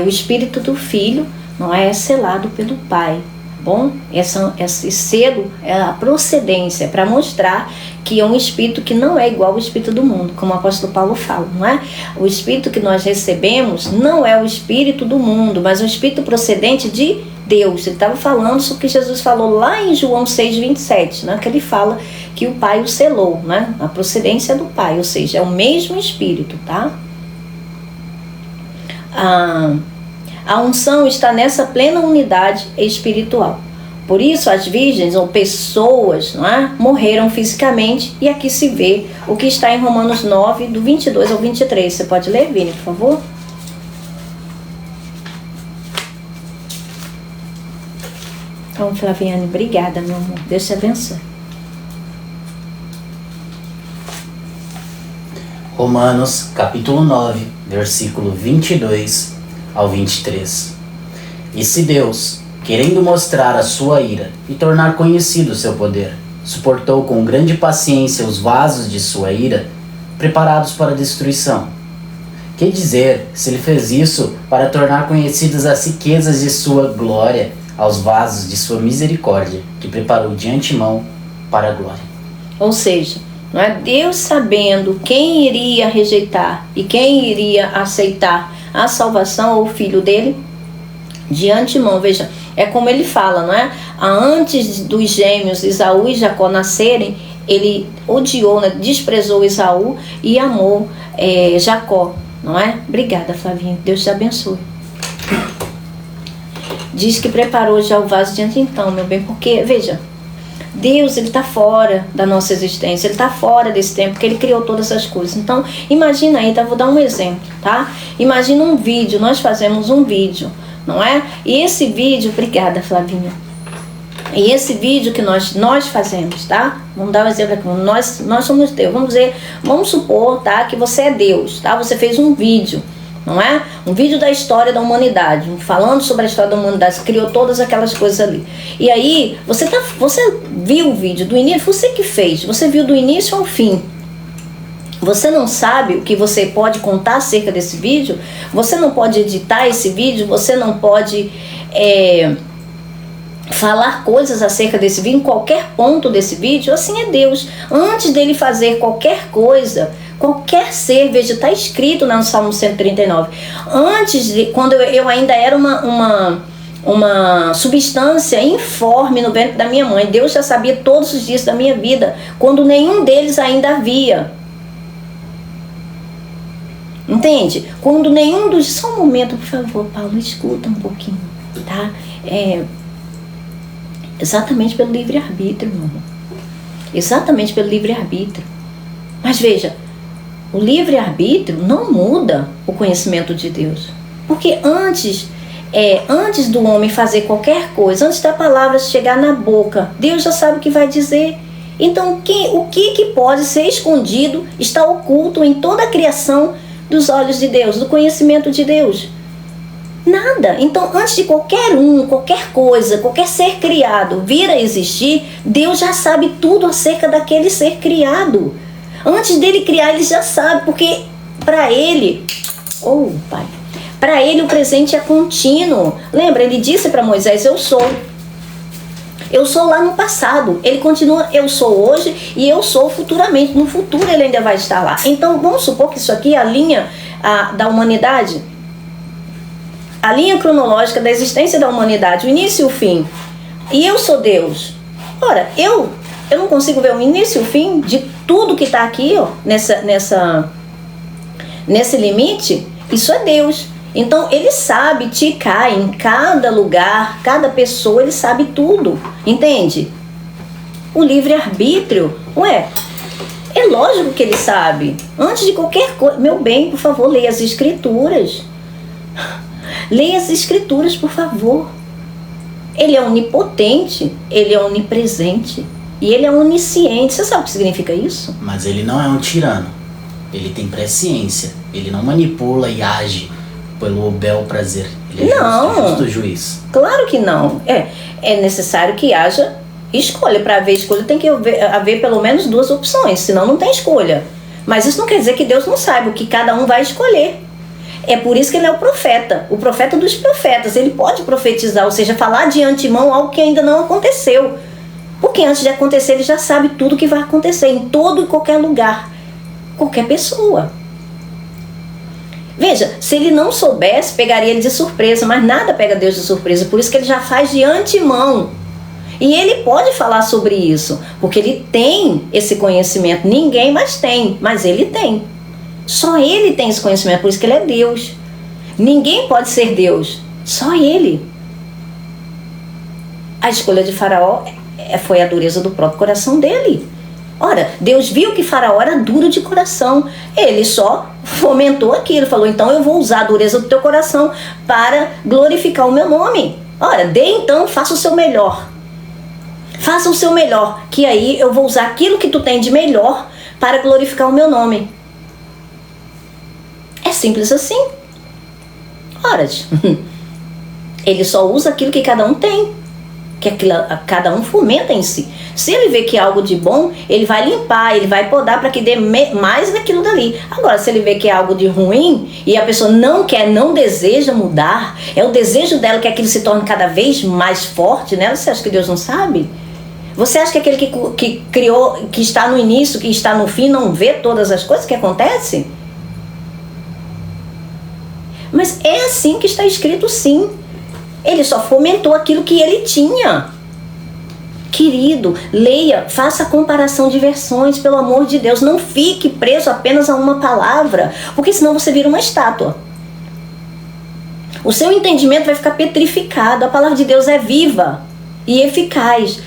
o Espírito do Filho não é selado pelo Pai. Bom, esse selo é a procedência para mostrar que é um espírito que não é igual ao espírito do mundo, como o apóstolo Paulo fala, não é? O espírito que nós recebemos não é o espírito do mundo, mas um espírito procedente de Deus. Ele estava falando sobre o que Jesus falou lá em João 6,27, né? Que ele fala que o Pai o selou, né? A procedência do Pai, ou seja, é o mesmo espírito, tá? A unção está nessa plena unidade espiritual. Por isso as virgens ou pessoas, não é, morreram fisicamente, e aqui se vê o que está em Romanos 9, do 22 ao 23. Você pode ler, Vini, por favor? Então, Flaviane, obrigada, meu amor. Deus te abençoe. Romanos, capítulo 9, versículo 22 ao 23. E se Deus, querendo mostrar a sua ira e tornar conhecido o seu poder, suportou com grande paciência os vasos de sua ira, preparados para a destruição, que dizer se ele fez isso para tornar conhecidas as riquezas de sua glória aos vasos de sua misericórdia, que preparou de antemão para a glória. Ou seja, não é Deus sabendo quem iria rejeitar e quem iria aceitar a salvação ou o filho dele de antemão. Veja, é como ele fala, não é? Antes dos gêmeos Esaú e Jacó nascerem, ele odiou, né? Desprezou Esaú e amou Jacó, não é? Obrigada, Flavinha, Deus te abençoe. Diz que preparou já o vaso de então, meu bem, porque, veja, Deus, ele está fora da nossa existência, ele está fora desse tempo, porque ele criou todas as coisas. Então, imagina aí, tá? Vou dar um exemplo, tá? Imagina um vídeo, nós fazemos um vídeo, não é? E esse vídeo, obrigada, Flavinha. E esse vídeo que nós fazemos, tá? Vamos dar um exemplo aqui, nós somos Deus, vamos supor, tá? Que você é Deus, tá? Você fez um vídeo, não é? Um vídeo da história da humanidade, falando sobre a história da humanidade, você criou todas aquelas coisas ali. E aí, você viu o vídeo do início, você que fez, você viu do início ao fim. Você não sabe o que você pode contar acerca desse vídeo, você não pode editar esse vídeo, você não pode falar coisas acerca desse vídeo, em qualquer ponto desse vídeo. Assim é Deus. Antes dele fazer qualquer coisa, qualquer ser, veja, está escrito no Salmo 139. Quando eu ainda era uma substância informe no ventre da minha mãe, Deus já sabia todos os dias da minha vida, quando nenhum deles ainda havia. Entende? Quando nenhum dos... Só um momento, por favor, Paulo, escuta um pouquinho, tá? Exatamente pelo livre-arbítrio, meu amor. Exatamente pelo livre-arbítrio. Mas veja, o livre-arbítrio não muda o conhecimento de Deus. Porque antes do homem fazer qualquer coisa, antes da palavra chegar na boca, Deus já sabe o que vai dizer. Então, o que pode ser escondido está oculto em toda a criação dos olhos de Deus, do conhecimento de Deus. Nada. Então, antes de qualquer coisa, qualquer ser criado vir a existir, Deus já sabe tudo acerca daquele ser criado. Antes dele criar, ele já sabe, porque para ele, Pai, para ele o presente é contínuo. Lembra, ele disse para Moisés, eu sou lá no passado. Ele continua, eu sou hoje e eu sou futuramente. No futuro ele ainda vai estar lá. Então, vamos supor que isso aqui é a linha da humanidade, a linha cronológica da existência da humanidade, o início e o fim. E eu sou Deus. Ora, eu não consigo ver o início e o fim de tudo que está aqui, ó, nesse limite. Isso é Deus. Então, ele sabe ticar em cada lugar, cada pessoa, ele sabe tudo. Entende? O livre-arbítrio, é lógico que ele sabe. Antes de qualquer coisa, meu bem, por favor, leia as escrituras. Leia as escrituras, por favor. Ele é onipotente, ele é onipresente e ele é onisciente. Você sabe o que significa isso? Mas ele não é um tirano. Ele tem presciência. Ele não manipula e age pelo bel prazer. Ele é justo juiz. Claro que não. É necessário que haja escolha. Para haver escolha tem que haver pelo menos 2 opções, senão não tem escolha. Mas isso não quer dizer que Deus não saiba o que cada um vai escolher. É por isso que ele é o profeta dos profetas. Ele pode profetizar, ou seja, falar de antemão algo que ainda não aconteceu. Porque antes de acontecer ele já sabe tudo que vai acontecer em todo e qualquer lugar, qualquer pessoa. Veja, se ele não soubesse, pegaria ele de surpresa, mas nada pega Deus de surpresa, por isso que ele já faz de antemão. E ele pode falar sobre isso, porque ele tem esse conhecimento. Ninguém mais tem, mas ele tem. Só ele tem esse conhecimento, por isso que ele é Deus. Ninguém pode ser Deus, só ele. A escolha de Faraó foi a dureza do próprio coração dele. Ora, Deus viu que Faraó era duro de coração. Ele só fomentou aquilo, falou, então eu vou usar a dureza do teu coração para glorificar o meu nome. Ora, então, faça o seu melhor. Faça o seu melhor, que aí eu vou usar aquilo que tu tem de melhor para glorificar o meu nome. É simples assim. Ora, ele só usa aquilo que cada um tem, que cada um fomenta em si. Se ele vê que é algo de bom, ele vai limpar, ele vai podar para que dê mais daquilo dali. Agora, se ele vê que é algo de ruim e a pessoa não quer, não deseja mudar, é o desejo dela que aquilo se torne cada vez mais forte, né? Você acha que Deus não sabe? Você acha que aquele que criou, que está no início, que está no fim, não vê todas as coisas que acontecem? Mas é assim que está escrito, sim. Ele só fomentou aquilo que ele tinha. Querido, leia, faça comparação de versões, pelo amor de Deus. Não fique preso apenas a uma palavra, porque senão você vira uma estátua. O seu entendimento vai ficar petrificado. A palavra de Deus é viva e eficaz.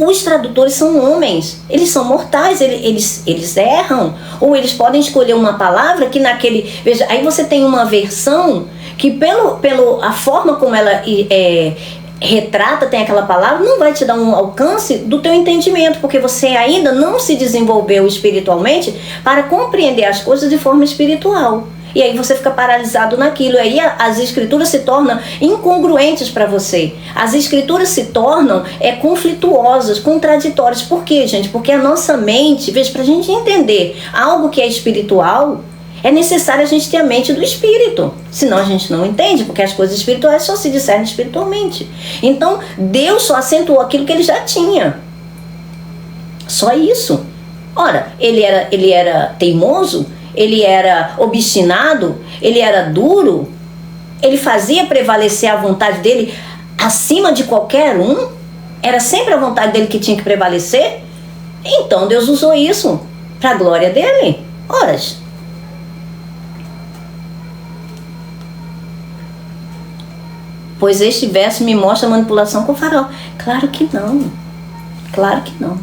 Os tradutores são homens, eles são mortais, eles erram, ou eles podem escolher uma palavra que naquele... Veja, aí você tem uma versão que a forma como ela retrata, tem aquela palavra, não vai te dar um alcance do teu entendimento, porque você ainda não se desenvolveu espiritualmente para compreender as coisas de forma espiritual. E aí você fica paralisado naquilo. Aí as escrituras se tornam incongruentes para você. As escrituras se tornam conflituosas, contraditórias. Por quê, gente? Porque a nossa mente, veja, para a gente entender algo que é espiritual, é necessário a gente ter a mente do espírito. Senão a gente não entende, porque as coisas espirituais só se discernem espiritualmente. Então, Deus só acentuou aquilo que ele já tinha. Só isso. Ora, ele era teimoso, ele era obstinado, ele era duro, ele fazia prevalecer a vontade dele acima de qualquer um, era sempre a vontade dele que tinha que prevalecer. Então Deus usou isso para a glória dele. Ora, pois este verso me mostra a manipulação com o Faraó. Claro que não. Claro que não.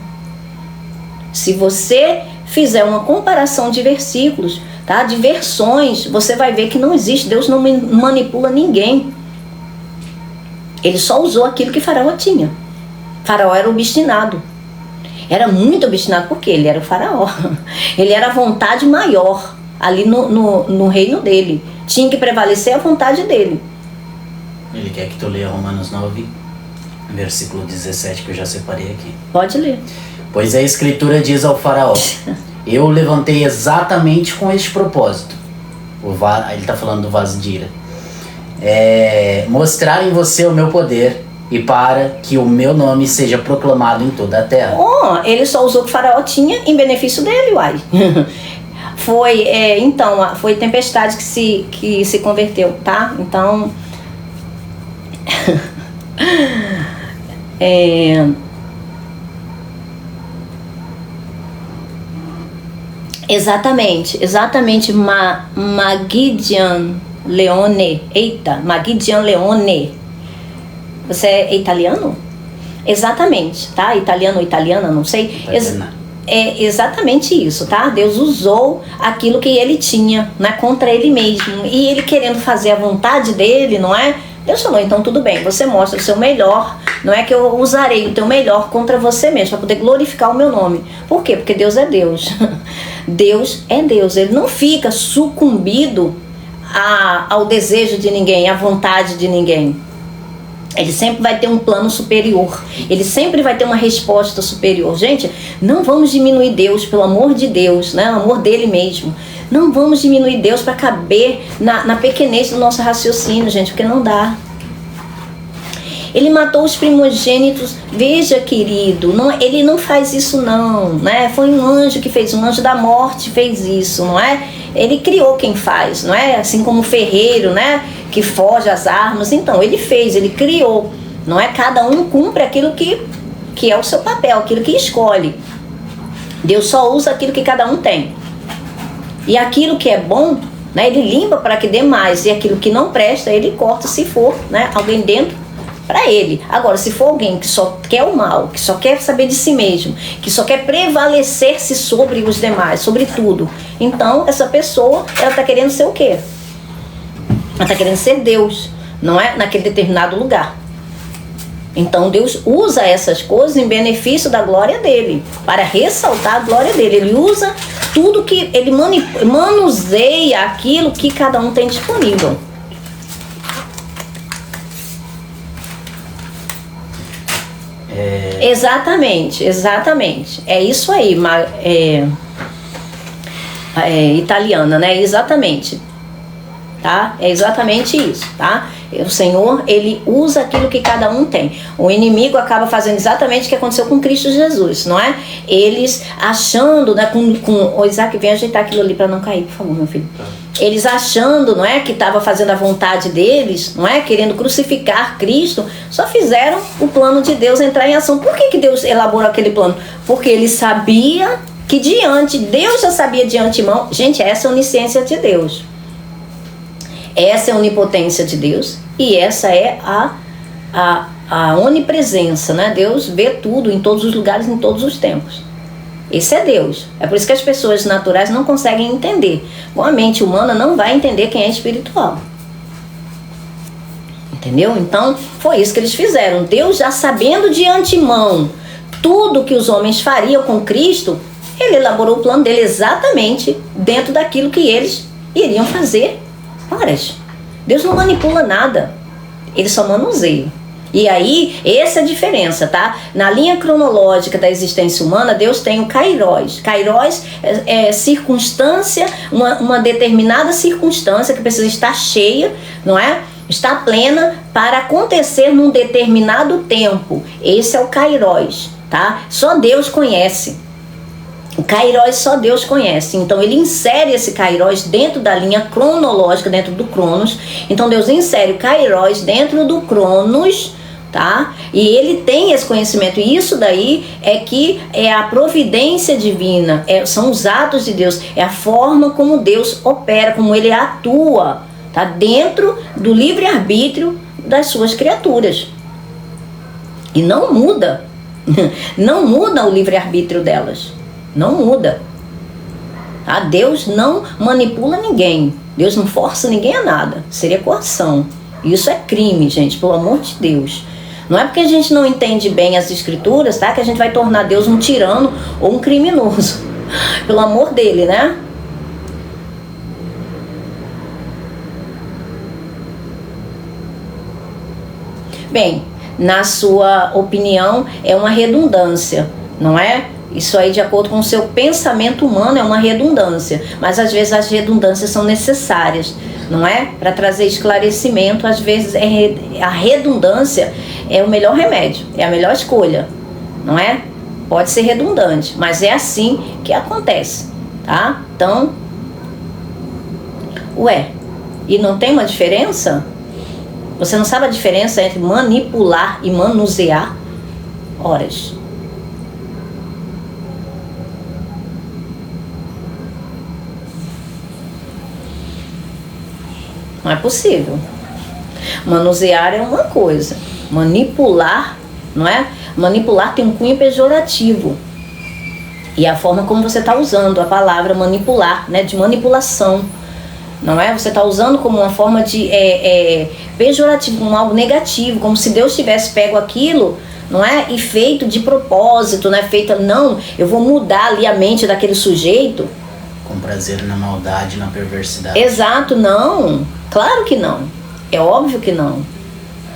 Se você fizer uma comparação de versículos, tá? De versões, você vai ver que não existe. Deus não manipula ninguém. Ele só usou aquilo que Faraó tinha. Faraó era obstinado. Era muito obstinado porque ele era o Faraó. Ele era a vontade maior ali no reino dele. Tinha que prevalecer a vontade dele. Ele quer que tu leia Romanos 9, versículo 17, que eu já separei aqui. Pode ler. Pois a Escritura diz ao Faraó, eu o levantei exatamente com este propósito. Ele está falando do vaso de ira. Mostrar em você o meu poder e para que o meu nome seja proclamado em toda a terra. Ele só usou o que o Faraó tinha em benefício dele, uai. Foi tempestade que se converteu, tá? Então... Exatamente, Magidian Leone. Eita, Magidian Leone. Você é italiano? Exatamente, tá? Italiano ou italiana, não sei. É exatamente isso, tá? Deus usou aquilo que ele tinha, né, contra ele mesmo. E ele querendo fazer a vontade dele, não é? Deus falou, então tudo bem, você mostra o seu melhor, não é que eu usarei o teu melhor contra você mesmo, para poder glorificar o meu nome. Por quê? Porque Deus é Deus. Deus é Deus, ele não fica sucumbido ao desejo de ninguém, à vontade de ninguém. Ele sempre vai ter um plano superior, ele sempre vai ter uma resposta superior. Gente, não vamos diminuir Deus, pelo amor de Deus, né? O amor dele mesmo. Não vamos diminuir Deus para caber na pequenez do nosso raciocínio, gente, porque não dá. Ele matou os primogênitos. Veja, querido, ele não faz isso não, né? Foi um anjo que fez, um anjo da morte fez isso, não é? Ele criou quem faz, não é? Assim como o ferreiro, né? Que forja as armas. Então, ele fez, ele criou, não é? Cada um cumpre aquilo que é o seu papel, aquilo que escolhe. Deus só usa aquilo que cada um tem. E aquilo que é bom, né? Ele limpa para que dê mais. E aquilo que não presta, ele corta se for, né? Alguém dentro para ele. Agora, se for alguém que só quer o mal, que só quer saber de si mesmo, que só quer prevalecer-se sobre os demais, sobre tudo, então essa pessoa, ela está querendo ser o quê? Ela está querendo ser Deus, não é? Naquele determinado lugar. Então Deus usa essas coisas em benefício da glória dele, para ressaltar a glória dele. Ele usa tudo que ele manuseia aquilo que cada um tem disponível. Exatamente. É isso aí, italiana, né? Exatamente. Tá? É exatamente isso, tá? O Senhor, ele usa aquilo que cada um tem. O inimigo acaba fazendo exatamente o que aconteceu com Cristo Jesus, não é? Eles achando, né, o Isaac, vem ajeitar aquilo ali para não cair, por favor, meu filho. Eles achando, não é, que estava fazendo a vontade deles, não é, querendo crucificar Cristo, só fizeram o plano de Deus entrar em ação. Por que Deus elaborou aquele plano? Porque ele sabia que Deus já sabia de antemão. Gente, essa é a onisciência de Deus. Essa é a onipotência de Deus e essa é a onipresença, né? Deus vê tudo em todos os lugares, em todos os tempos. Esse é Deus. É por isso que as pessoas naturais não conseguem entender. A mente humana não vai entender quem é espiritual. Entendeu? Então, foi isso que eles fizeram. Deus, já sabendo de antemão tudo que os homens fariam com Cristo, ele elaborou o plano dele exatamente dentro daquilo que eles iriam fazer. Ora, Deus não manipula nada, ele só manuseia. E aí, essa é a diferença, tá? Na linha cronológica da existência humana, Deus tem o Kairos. Kairos é circunstância, uma determinada circunstância que precisa estar cheia, não é? Está plena para acontecer num determinado tempo. Esse é o Kairos, tá? Só Deus conhece. O Kairos só Deus conhece. Então ele insere esse Kairos dentro da linha cronológica, dentro do Cronos. Então Deus insere o Kairos dentro do Cronos, tá? E ele tem esse conhecimento. E isso daí é que é a providência divina, são os atos de Deus, é a forma como Deus opera, como ele atua, tá? Dentro do livre-arbítrio das suas criaturas. E não muda. Não muda o livre-arbítrio delas. Não muda. Tá? Deus não manipula ninguém. Deus não força ninguém a nada. Seria coação. Isso é crime, gente, pelo amor de Deus. Não é porque a gente não entende bem as escrituras, tá, que a gente vai tornar Deus um tirano ou um criminoso. Pelo amor dele, né? Bem, na sua opinião, é uma redundância, não é? Isso aí, de acordo com o seu pensamento humano, é uma redundância. Mas às vezes as redundâncias são necessárias, não é? Para trazer esclarecimento, às vezes a redundância é o melhor remédio, é a melhor escolha, não é? Pode ser redundante, mas é assim que acontece, tá? Então, e não tem uma diferença? Você não sabe a diferença entre manipular e manusear? Horas. Não é possível. Manusear é uma coisa. Manipular, não é? Manipular tem um cunho pejorativo. E a forma como você está usando a palavra manipular, né? De manipulação. Não é? Você está usando como uma forma de pejorativo, como algo negativo, como se Deus tivesse pego aquilo, não é? E feito de propósito, né? Feito, não, eu vou mudar ali a mente daquele sujeito, com prazer na maldade, na perversidade. Exato, não. Claro que não. É óbvio que não.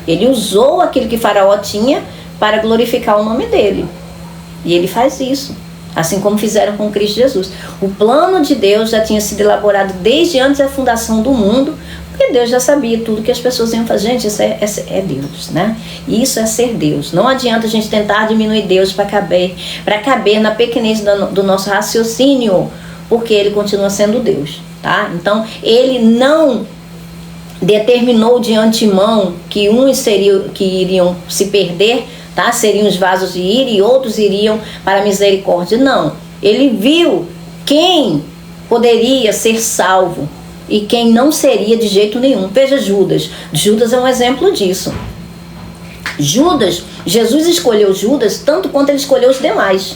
Ele usou aquilo que Faraó tinha para glorificar o nome dele. E ele faz isso. Assim como fizeram com Cristo Jesus. O plano de Deus já tinha sido elaborado desde antes da fundação do mundo, porque Deus já sabia tudo que as pessoas iam fazer. Gente, isso é Deus, né? Isso é ser Deus. Não adianta a gente tentar diminuir Deus para caber na pequenez do nosso raciocínio, porque Ele continua sendo Deus, tá? Então, Ele não determinou de antemão que uns que iriam se perder, tá? Seriam os vasos de ira e outros iriam para a misericórdia. Não. Ele viu quem poderia ser salvo e quem não seria de jeito nenhum. Veja Judas. Judas é um exemplo disso. Judas, Jesus escolheu Judas tanto quanto ele escolheu os demais.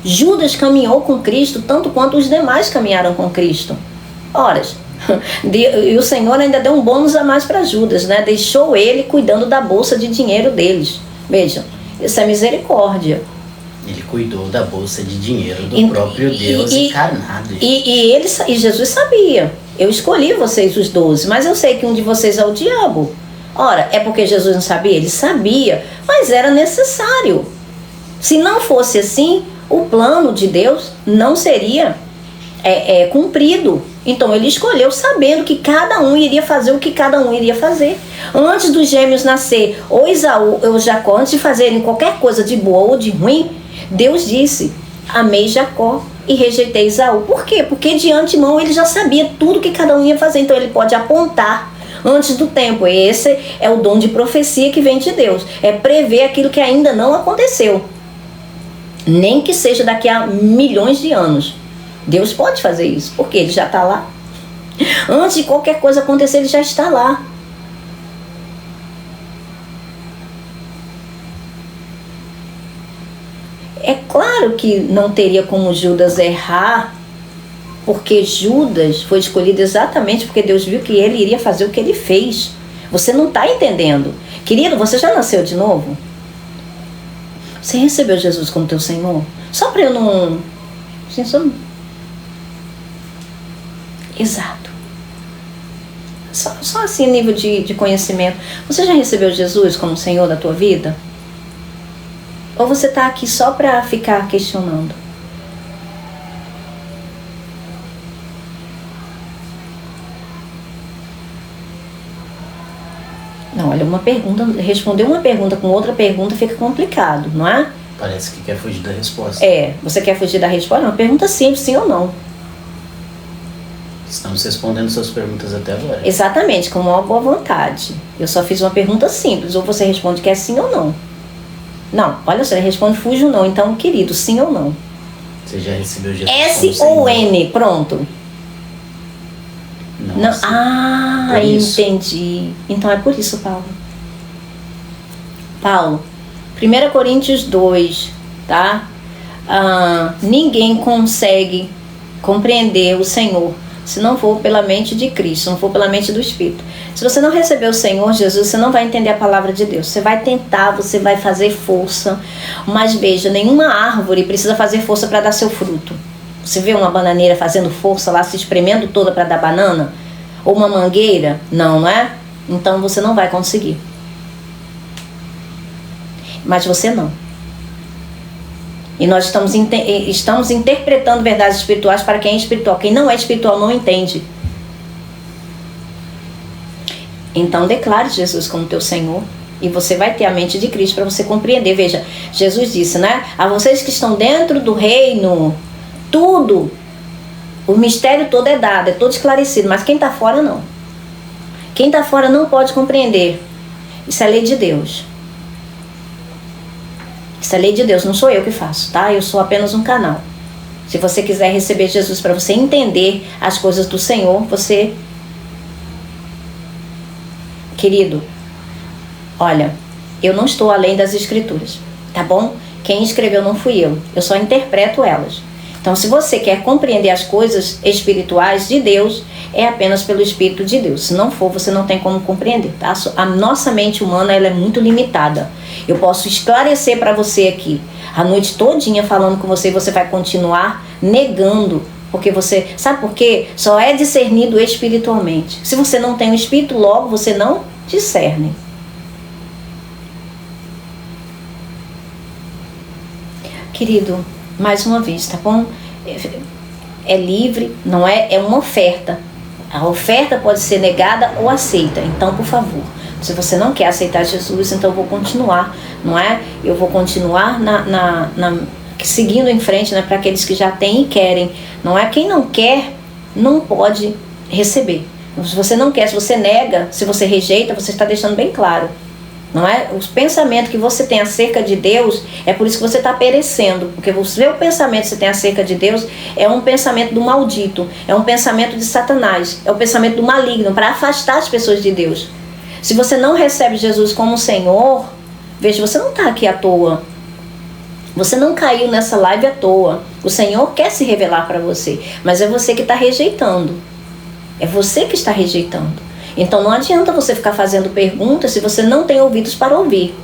Judas caminhou com Cristo tanto quanto os demais caminharam com Cristo. Ora, e o Senhor ainda deu um bônus a mais para Judas, né? Deixou ele cuidando da bolsa de dinheiro deles. Vejam, isso é misericórdia. Ele cuidou da bolsa de dinheiro do próprio Deus encarnado. E Jesus sabia. Eu escolhi vocês os 12, mas eu sei que um de vocês é o diabo. Ora, é porque Jesus não sabia? Ele sabia, mas era necessário. Se não fosse assim, o plano de Deus não seria cumprido. Então ele escolheu sabendo que cada um iria fazer o que cada um iria fazer. Antes dos gêmeos nascer, ou Esaú ou Jacó, antes de fazerem qualquer coisa de boa ou de ruim, Deus disse: amei Jacó e rejeitei Esaú. Por quê? Porque de antemão ele já sabia tudo que cada um ia fazer. Então ele pode apontar antes do tempo. E esse é o dom de profecia que vem de Deus. É prever aquilo que ainda não aconteceu. Nem que seja daqui a milhões de anos. Deus pode fazer isso, porque Ele já está lá. Antes de qualquer coisa acontecer, Ele já está lá. É claro que não teria como Judas errar, porque Judas foi escolhido exatamente porque Deus viu que ele iria fazer o que ele fez. Você não está entendendo. Querido, você já nasceu de novo? Você recebeu Jesus como teu Senhor? Só para eu não... Exato. Só assim, nível de conhecimento. Você já recebeu Jesus como Senhor da tua vida? Ou você está aqui só para ficar questionando? Não, olha, uma pergunta, responder uma pergunta com outra pergunta fica complicado, não é? Parece que quer fugir da resposta. Você quer fugir da resposta? Não, uma pergunta simples, sim ou não. Estamos respondendo suas perguntas até agora. Exatamente, com uma boa vontade. Eu só fiz uma pergunta simples, ou você responde que é sim ou não. Não, olha só, ele responde fuge ou não. Então, querido, sim ou não? Você já recebeu Jesus S ou N, pronto. Não. Ah, entendi. Então é por isso, Paulo. Paulo, 1 Coríntios 2, tá? Ninguém consegue compreender o Senhor se não for pela mente de Cristo, se não for pela mente do Espírito. Se você não receber o Senhor Jesus, você não vai entender a palavra de Deus. Você vai tentar, você vai fazer força. Mas veja, nenhuma árvore precisa fazer força para dar seu fruto. Você vê uma bananeira fazendo força lá, se espremendo toda para dar banana? Ou uma mangueira? Não, não é? Então você não vai conseguir. Mas você não. E nós estamos interpretando verdades espirituais para quem é espiritual. Quem não é espiritual não entende. Então declare Jesus como teu Senhor. E você vai ter a mente de Cristo para você compreender. Veja, Jesus disse, né? A vocês que estão dentro do reino, tudo, o mistério todo é dado, é todo esclarecido. Mas quem está fora não. Quem está fora não pode compreender. Isso é lei de Deus. Isso é lei de Deus, não sou eu que faço, tá? Eu sou apenas um canal. Se você quiser receber Jesus para você entender as coisas do Senhor, você... Querido, olha, eu não estou além das Escrituras, tá bom? Quem escreveu não fui eu só interpreto elas. Então, se você quer compreender as coisas espirituais de Deus, é apenas pelo Espírito de Deus. Se não for, você não tem como compreender, tá? A nossa mente humana, ela é muito limitada. Eu posso esclarecer para você aqui a noite todinha falando com você e você vai continuar negando Porque você, sabe por quê? Só é discernido espiritualmente. Se você não tem o Espírito, logo você não discerne. Querido, mais uma vez, tá bom? É livre, não é? É uma oferta. A oferta pode ser negada ou aceita. Então, por favor, se você não quer aceitar Jesus, então eu vou continuar, não é? Eu vou continuar seguindo em frente, né, para aqueles que já têm e querem, não é? Quem não quer, não pode receber. Se você não quer, se você nega, se você rejeita, você está deixando bem claro, não é? Os pensamentos que você tem acerca de Deus, é por isso que você está perecendo, porque o seu pensamento que você tem acerca de Deus é um pensamento do maldito, é um pensamento de Satanás, é um pensamento do maligno, para afastar as pessoas de Deus. Se você não recebe Jesus como Senhor, veja, você não está aqui à toa. Você não caiu nessa live à toa. O Senhor quer se revelar para você, mas é você que está rejeitando. É você que está rejeitando. Então não adianta você ficar fazendo perguntas se você não tem ouvidos para ouvir.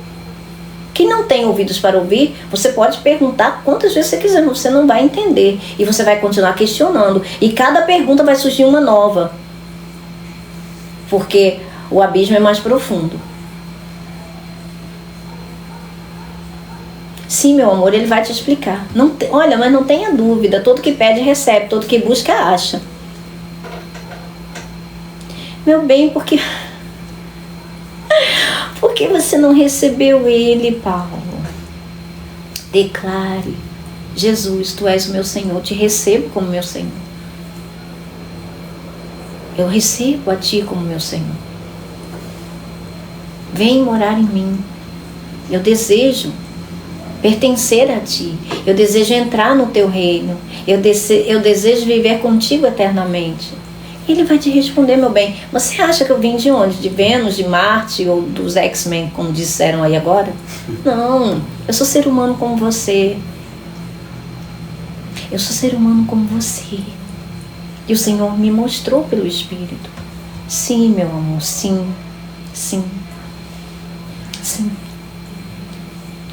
Quem não tem ouvidos para ouvir, você pode perguntar quantas vezes você quiser, você não vai entender. E você vai continuar questionando. E cada pergunta vai surgir uma nova. Porque o abismo é mais profundo. Sim, meu amor, ele vai te explicar. Olha, mas não tenha dúvida. Todo que pede, recebe. Todo que busca, acha. Meu bem, porque você não recebeu ele, Paulo? Declare: Jesus, tu és o meu Senhor. Te recebo como meu Senhor. Eu recebo a ti como meu Senhor. Vem morar em mim. Eu desejo pertencer a ti. Eu desejo entrar no teu reino. Eu desejo viver contigo eternamente. Ele vai te responder, meu bem. Você acha que eu vim de onde? De Vênus, de Marte ou dos X-Men, como disseram aí agora? Não. Eu sou ser humano como você. Eu sou ser humano como você. E o Senhor me mostrou pelo Espírito. Sim, meu amor. Sim. Sim. Sim.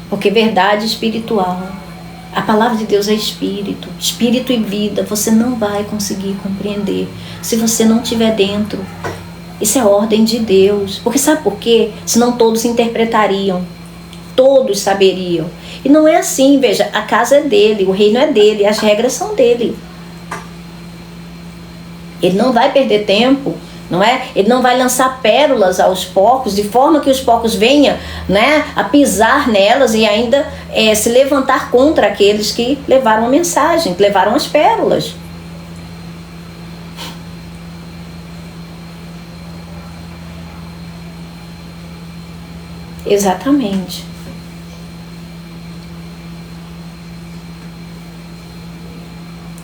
Porque verdade espiritual, a palavra de Deus é espírito, espírito e vida, você não vai conseguir compreender se você não estiver dentro. Isso é ordem de Deus. Porque sabe por quê? Senão todos interpretariam, todos saberiam. E não é assim, veja, a casa é dele, o reino é dele, as regras são dele. Ele não vai perder tempo, não é? Ele não vai lançar pérolas aos porcos, de forma que os porcos venham, né, a pisar nelas e ainda se levantar contra aqueles que levaram a mensagem, que levaram as pérolas. Exatamente.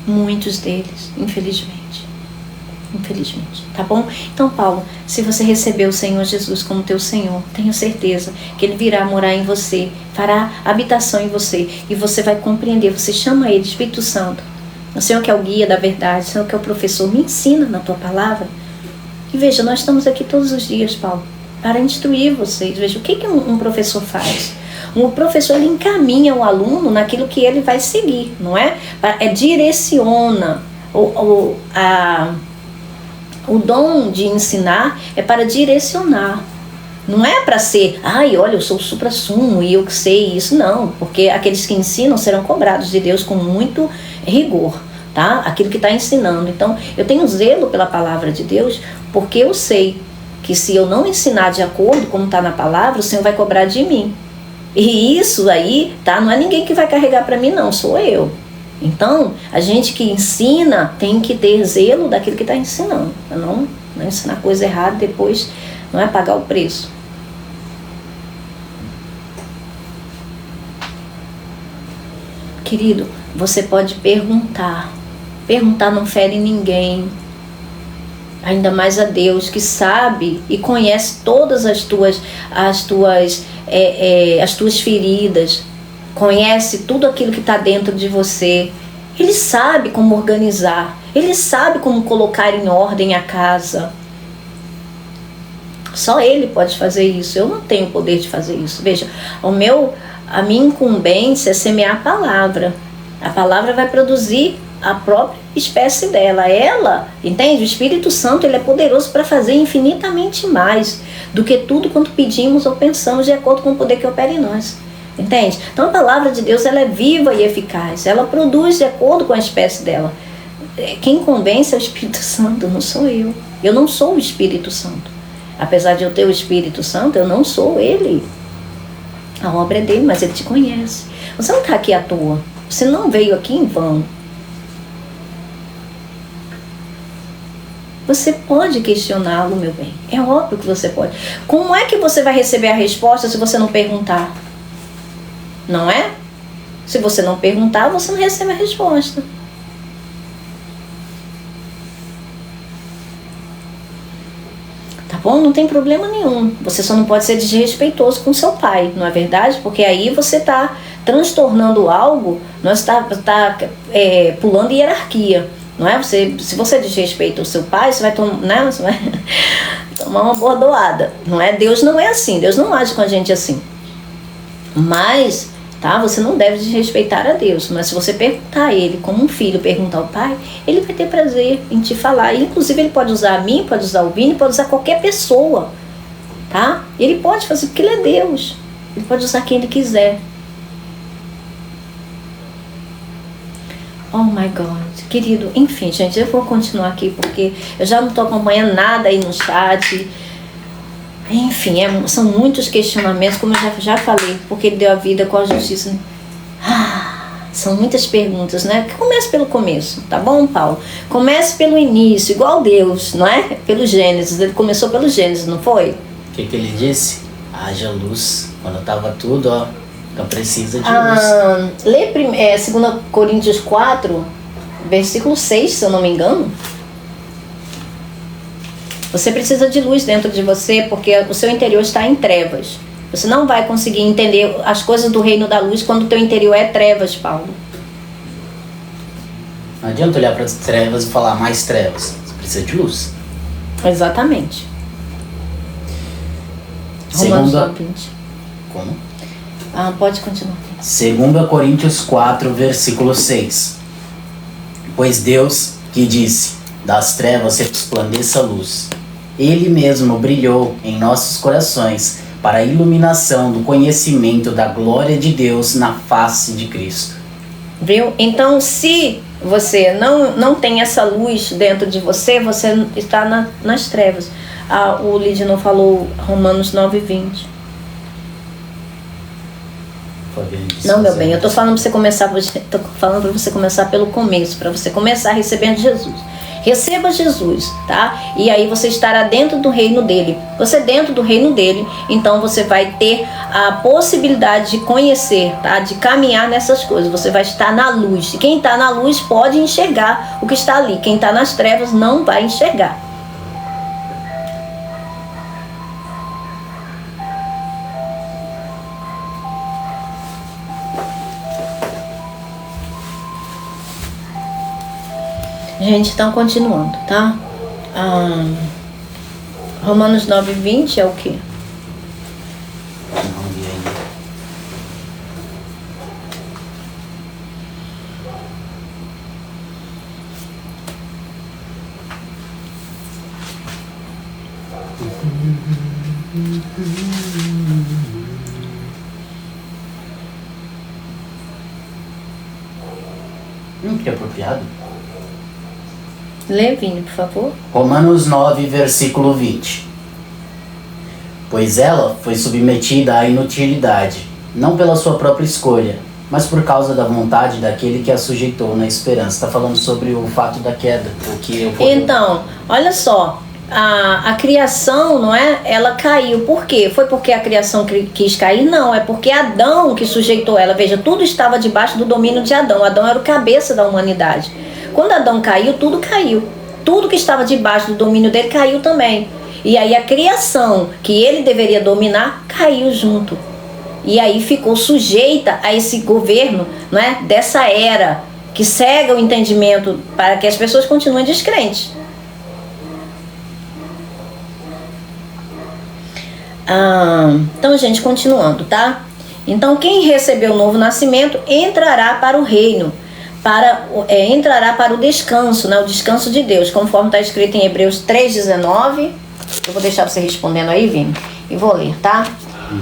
Muitos deles, infelizmente. Infelizmente, tá bom? Então, Paulo, se você recebeu o Senhor Jesus como teu Senhor, tenha certeza que Ele virá morar em você, fará habitação em você, e você vai compreender. Você chama Ele, Espírito Santo, o Senhor que é o guia da verdade, o Senhor que é o professor, me ensina na tua palavra. E veja, nós estamos aqui todos os dias, Paulo, para instruir vocês. Veja, o que um professor faz? O professor, ele encaminha o aluno naquilo que ele vai seguir, não é? Direciona o dom de ensinar é para direcionar. Não é para ser, olha, eu sou o supra-sumo e eu que sei isso. Não, porque aqueles que ensinam serão cobrados de Deus com muito rigor, tá? Aquilo que está ensinando. Então, eu tenho zelo pela palavra de Deus, porque eu sei que se eu não ensinar de acordo como está na palavra, o Senhor vai cobrar de mim. E isso aí, tá? Não é ninguém que vai carregar para mim, não, sou eu. Então, a gente que ensina tem que ter zelo daquilo que está ensinando. Não ensinar coisa errada e depois não é pagar o preço. Querido, você pode perguntar. Perguntar não fere ninguém. Ainda mais a Deus, que sabe e conhece todas as tuas feridas. Conhece tudo aquilo que está dentro de você. Ele sabe como organizar. Ele sabe como colocar em ordem a casa. Só Ele pode fazer isso. Eu não tenho o poder de fazer isso. Veja, a minha incumbência é semear a palavra. A palavra vai produzir a própria espécie dela. Ela, entende? O Espírito Santo, ele é poderoso para fazer infinitamente mais do que tudo quanto pedimos ou pensamos, de acordo com o poder que opera em nós. Entende? Então a palavra de Deus, ela é viva e eficaz. Ela produz de acordo com a espécie dela. Quem convence é o Espírito Santo, não sou eu. Eu não sou o Espírito Santo. Apesar de eu ter o Espírito Santo, eu não sou ele. A obra é dele, mas ele te conhece. Você não está aqui à toa. Você não veio aqui em vão. Você pode questioná-lo, meu bem. É óbvio que você pode. Como é que você vai receber a resposta se você não perguntar? Não é? Se você não perguntar, você não recebe a resposta. Tá bom? Não tem problema nenhum. Você só não pode ser desrespeitoso com seu pai, não é verdade? Porque aí você está transtornando algo, nós está pulando hierarquia. Não é? Se você desrespeita o seu pai, você vai tomar uma bordoada. Não é? Deus não é assim. Deus não age com a gente assim. Mas, tá? Você não deve desrespeitar a Deus. Mas se você perguntar a Ele, como um filho perguntar ao pai, Ele vai ter prazer em te falar. E, inclusive, Ele pode usar a mim, pode usar o Vini, pode usar qualquer pessoa. Tá? E Ele pode fazer, porque Ele é Deus. Ele pode usar quem Ele quiser. Oh my God, querido, enfim, gente, eu vou continuar aqui porque eu já não estou acompanhando nada aí no chat. Enfim, são muitos questionamentos, como eu já falei, porque ele deu a vida com a justiça. São muitas perguntas, né? Comece pelo começo, tá bom, Paulo? Comece pelo início, igual Deus, não é? Pelo Gênesis, ele começou pelo Gênesis, não foi? O que ele disse? Haja luz, quando estava tudo, ó. Então precisa de luz. Lê 2 Coríntios 4, versículo 6, se eu não me engano. Você precisa de luz dentro de você, porque o seu interior está em trevas. Você não vai conseguir entender as coisas do reino da luz quando o teu interior é trevas, Paulo. Não adianta olhar para as trevas e falar mais trevas. Você precisa de luz. Exatamente. Romanos 9:20. Como? Pode continuar. 2 Coríntios 4, versículo 6. Pois Deus que disse, das trevas resplandeça a luz, Ele mesmo brilhou em nossos corações para a iluminação do conhecimento da glória de Deus na face de Cristo. Viu? Então, se você não tem essa luz dentro de você, você está nas trevas. O Lidino falou Romanos 9:20. Não, meu bem, eu tô falando para você começar pelo começo, para você começar recebendo Jesus. Receba Jesus, tá? E aí você estará dentro do reino dele. Você dentro do reino dele, então você vai ter a possibilidade de conhecer, tá? De caminhar nessas coisas. Você vai estar na luz. E quem está na luz pode enxergar o que está ali. Quem está nas trevas não vai enxergar. Gente, então continuando, tá? Romanos 9:20 é o quê? Não vi ainda. Que apropriado. Lê, Vini, por favor. Romanos 9, versículo 20. Pois ela foi submetida à inutilidade, não pela sua própria escolha, mas por causa da vontade daquele que a sujeitou na esperança. Está falando sobre o fato da queda, o que eu poder... Então, olha só, a criação, não é? Ela caiu. Por quê? Foi porque a criação quis cair? Não, é porque Adão que sujeitou ela. Veja, tudo estava debaixo do domínio de Adão. Adão era o cabeça da humanidade. Quando Adão caiu, tudo caiu. Tudo que estava debaixo do domínio dele caiu também. E aí a criação que ele deveria dominar caiu junto. E aí ficou sujeita a esse governo, não é? Dessa era que cega o entendimento para que as pessoas continuem descrentes. Então, gente, continuando, tá? Então, quem recebeu o novo nascimento entrará para o reino. entrará para o descanso, né? O descanso de Deus, conforme está escrito em Hebreus 3,19. Eu vou deixar você respondendo aí, Vini, e vou ler, tá?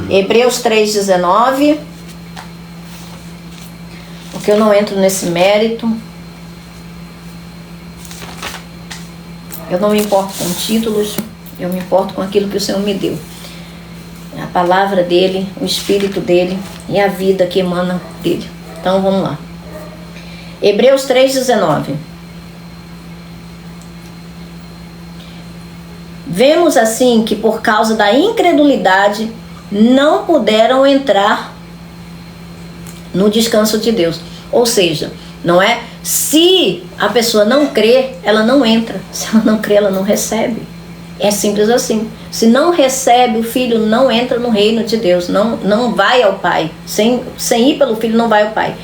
Hebreus 3,19. Porque eu não entro nesse mérito. Eu não me importo com títulos, eu me importo com aquilo que o Senhor me deu. A palavra dele, o Espírito dele e a vida que emana dele. Então vamos lá. Hebreus 3,19. Vemos assim que por causa da incredulidade não puderam entrar no descanso de Deus. Ou seja, não é? Se a pessoa não crê, ela não entra. Se ela não crê, ela não recebe. É simples assim. Se não recebe, o filho não entra no reino de Deus, não vai ao Pai. Sem ir pelo filho, não vai ao Pai.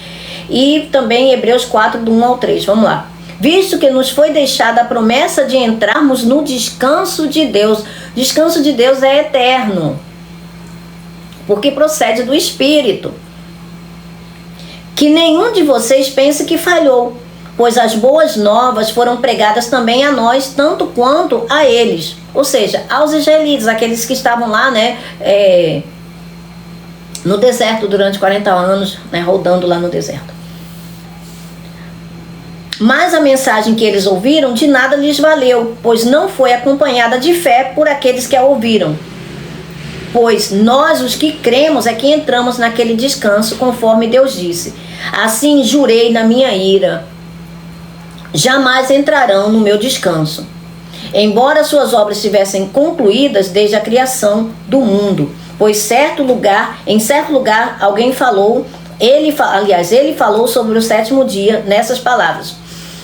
E também Hebreus 4, do 1 ao 3. Vamos lá. Visto que nos foi deixada a promessa de entrarmos no descanso de Deus. Descanso de Deus é eterno, porque procede do Espírito. Que nenhum de vocês pense que falhou, pois as boas novas foram pregadas também a nós, tanto quanto a eles. Ou seja, aos israelitas, aqueles que estavam lá, né, no deserto durante 40 anos, né, rodando lá no deserto. Mas a mensagem que eles ouviram de nada lhes valeu, pois não foi acompanhada de fé por aqueles que a ouviram. Pois nós, os que cremos, é que entramos naquele descanso, conforme Deus disse. Assim jurei na minha ira, jamais entrarão no meu descanso, embora suas obras estivessem concluídas desde a criação do mundo. Pois em certo lugar, alguém falou, ele falou sobre o sétimo dia nessas palavras.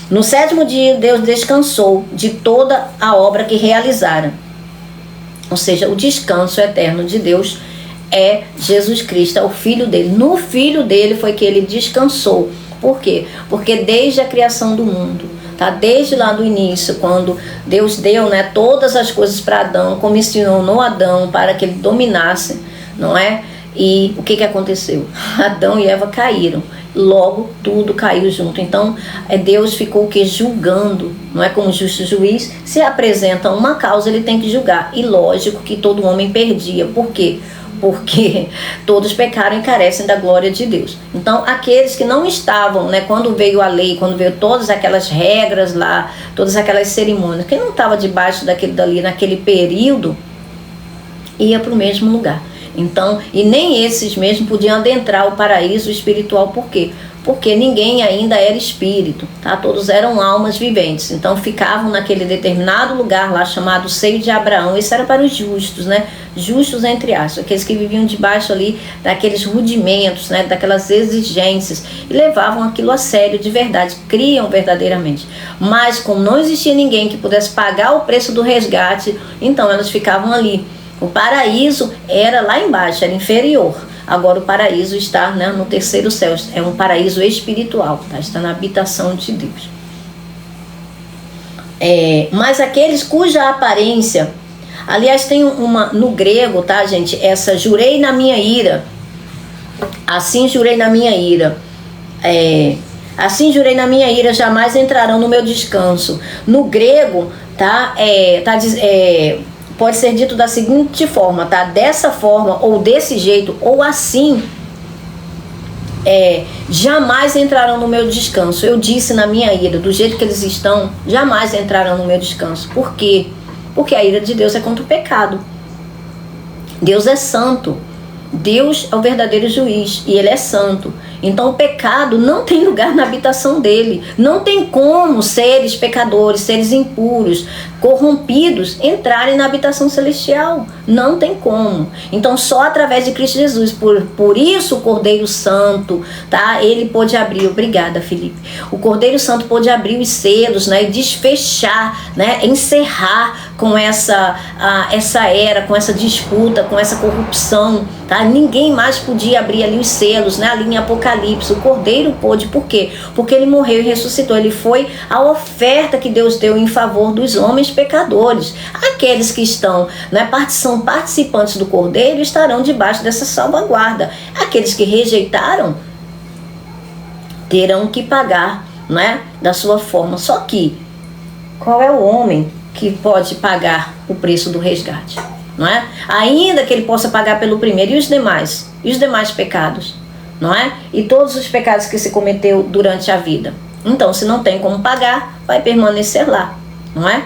No sétimo dia, Deus descansou de toda a obra que realizara. Ou seja, o descanso eterno de Deus é Jesus Cristo, é o Filho dele. No Filho dele foi que ele descansou. Por quê? Porque desde a criação do mundo, tá? Desde lá do início, quando Deus deu, né, todas as coisas para Adão, comissionou Adão para que ele dominasse, não é? E o que aconteceu? Adão e Eva caíram. Logo tudo caiu junto. Então Deus ficou o que? Julgando. Não é? Como justo juiz, se apresenta uma causa, ele tem que julgar. E lógico que todo homem perdia. Por quê? Porque todos pecaram e carecem da glória de Deus. Então aqueles que não estavam, né, quando veio a lei, quando veio todas aquelas regras lá, todas aquelas cerimônias, quem não estava debaixo daquele dali naquele período, ia para o mesmo lugar. Então, e nem esses mesmo podiam adentrar o paraíso espiritual. Por quê? Porque ninguém ainda era espírito, tá? Todos eram almas viventes. Então ficavam naquele determinado lugar lá chamado seio de Abraão. Isso era para os justos, né? Justos entre aspas, aqueles que viviam debaixo ali daqueles rudimentos, né? Daquelas exigências, e levavam aquilo a sério de verdade, criam verdadeiramente. Mas como não existia ninguém que pudesse pagar o preço do resgate, então elas ficavam ali. O paraíso era lá embaixo, era inferior. Agora o paraíso está, né, no terceiro céu. É um paraíso espiritual, tá? Está na habitação de Deus. Mas aqueles cuja aparência... Aliás, tem uma no grego, tá, gente? Essa jurei na minha ira. Assim jurei na minha ira. Assim jurei na minha ira, jamais entrarão no meu descanso. No grego, tá? Pode ser dito da seguinte forma, tá? Dessa forma, ou desse jeito, ou assim, jamais entrarão no meu descanso. Eu disse na minha ira, do jeito que eles estão, jamais entrarão no meu descanso. Por quê? Porque a ira de Deus é contra o pecado. Deus é santo. Deus é o verdadeiro juiz e ele é santo. Então o pecado não tem lugar na habitação dele. Não tem como seres pecadores, seres impuros, corrompidos entrarem na habitação celestial. Não tem como. Então só através de Cristo Jesus. Por isso o Cordeiro Santo, tá? Ele pôde abrir, obrigada Felipe. O Cordeiro Santo pôde abrir os selos, né? E desfechar, né? Encerrar com essa era, com essa disputa, com essa corrupção, tá? Ninguém mais podia abrir ali os selos, né? Ali em Apocalipse, o Cordeiro pôde. Por quê? Porque ele morreu e ressuscitou. Ele foi a oferta que Deus deu em favor dos homens pecadores. Aqueles que estão, né, são participantes do Cordeiro, estarão debaixo dessa salvaguarda. Aqueles que rejeitaram terão que pagar, não é? Da sua forma. Só que, qual é o homem que pode pagar o preço do resgate? Não é? Ainda que ele possa pagar pelo primeiro, e os demais? E os demais pecados? Não é? E todos os pecados que se cometeu durante a vida. Então, se não tem como pagar, vai permanecer lá, não é?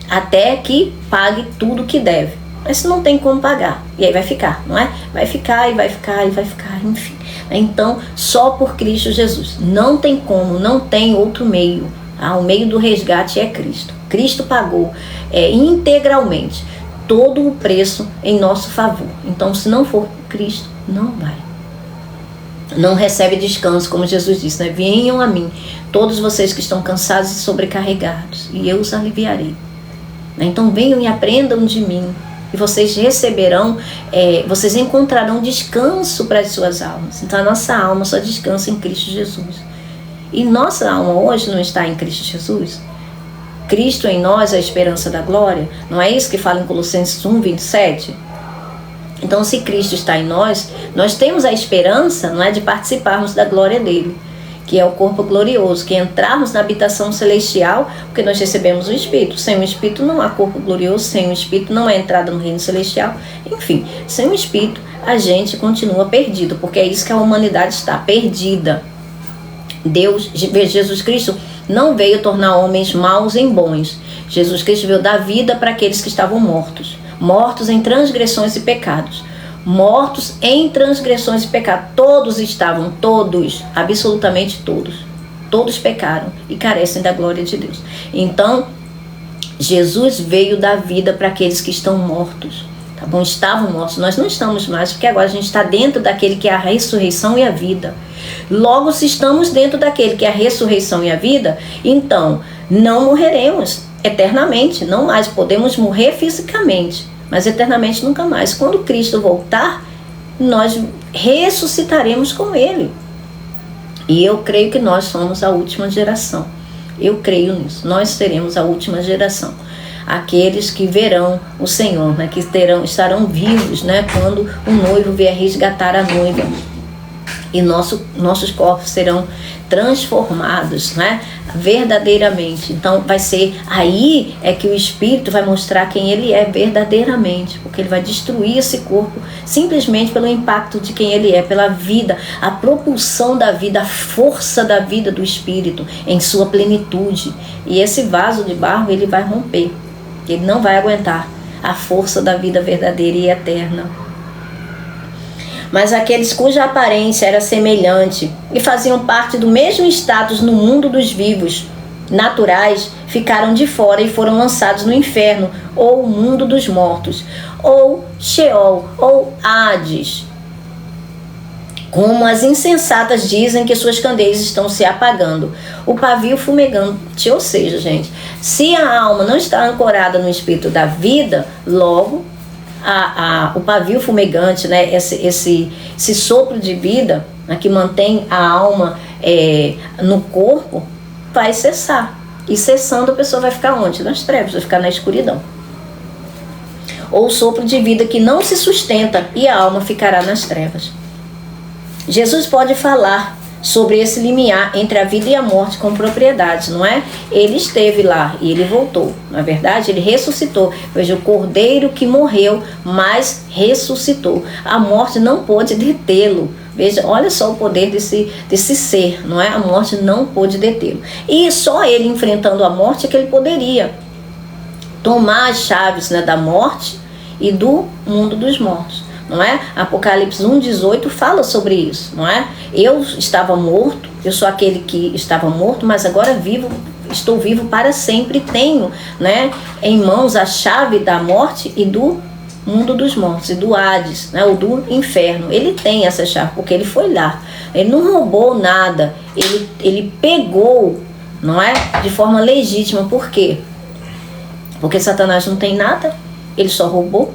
Até que pague tudo que deve. Mas se não tem como pagar, e aí vai ficar, não é? Vai ficar, e vai ficar, e vai ficar, enfim. Então, só por Cristo Jesus. Não tem como, não tem outro meio. O meio do resgate é Cristo. Cristo pagou integralmente todo o preço em nosso favor. Então, se não for Cristo, não vai. Não recebe descanso, como Jesus disse, né? Venham a mim, todos vocês que estão cansados e sobrecarregados, e eu os aliviarei. Então venham e aprendam de mim, e vocês receberão, vocês encontrarão descanso para as suas almas. Então a nossa alma só descansa em Cristo Jesus. E nossa alma hoje não está em Cristo Jesus? Cristo em nós, a esperança da glória. Não é isso que fala em Colossenses 1:27? Então, se Cristo está em nós, nós temos a esperança, não é, de participarmos da glória dele, que é o corpo glorioso, que entrarmos na habitação celestial, porque nós recebemos o Espírito. Sem o Espírito não há corpo glorioso, sem o Espírito não há entrada no reino celestial. Enfim, sem o Espírito a gente continua perdido, porque é isso que a humanidade está, perdida. Jesus Cristo não veio tornar homens maus em bons. Jesus Cristo veio dar vida para aqueles que estavam mortos. Mortos em transgressões e pecados. Mortos em transgressões e pecados. Todos estavam, todos, absolutamente todos. Todos pecaram e carecem da glória de Deus. Então, Jesus veio dar vida para aqueles que estão mortos. Tá bom? Estavam mortos. Nós não estamos mais, porque agora a gente está dentro daquele que é a ressurreição e a vida. Logo, se estamos dentro daquele que é a ressurreição e a vida, então não morreremos eternamente, não mais. Podemos morrer fisicamente, mas eternamente nunca mais. Quando Cristo voltar, nós ressuscitaremos com Ele. E eu creio que nós somos a última geração. Eu creio nisso. Nós seremos a última geração. Aqueles que verão o Senhor, né, que estarão vivos, né, quando o noivo vier resgatar a noiva. E nossos corpos serão transformados, né, verdadeiramente. Então vai ser aí é que o Espírito vai mostrar quem ele é verdadeiramente, porque ele vai destruir esse corpo simplesmente pelo impacto de quem ele é, pela vida, a propulsão da vida, a força da vida do Espírito em sua plenitude. E esse vaso de barro ele vai romper, ele não vai aguentar a força da vida verdadeira e eterna. Mas aqueles cuja aparência era semelhante e faziam parte do mesmo status no mundo dos vivos naturais, ficaram de fora e foram lançados no inferno, ou o mundo dos mortos, ou Sheol, ou Hades. Como as insensatas dizem que suas candeias estão se apagando, o pavio fumegante. Ou seja, gente, se a alma não está ancorada no espírito da vida, logo o pavio fumegante, né, esse sopro de vida, né, que mantém a alma no corpo, vai cessar. E cessando, a pessoa vai ficar onde? Nas trevas, vai ficar na escuridão. Ou o sopro de vida que não se sustenta e a alma ficará nas trevas. Jesus pode falar sobre esse limiar entre a vida e a morte com propriedade, não é? Ele esteve lá e ele voltou. Na verdade, ele ressuscitou. Veja, o cordeiro que morreu, mas ressuscitou. A morte não pôde detê-lo. Veja, olha só o poder desse ser, não é? A morte não pôde detê-lo. E só ele enfrentando a morte é que ele poderia tomar as chaves, né, da morte e do mundo dos mortos. Não é? Apocalipse 1:18 fala sobre isso, não é? Eu estava morto, eu sou aquele que estava morto, mas agora vivo, estou vivo para sempre, tenho, né, em mãos a chave da morte e do mundo dos mortos, e do Hades, né, ou do inferno. Ele tem essa chave, porque ele foi lá, ele não roubou nada, ele pegou, não é? De forma legítima. Por quê? Porque Satanás não tem nada, ele só roubou.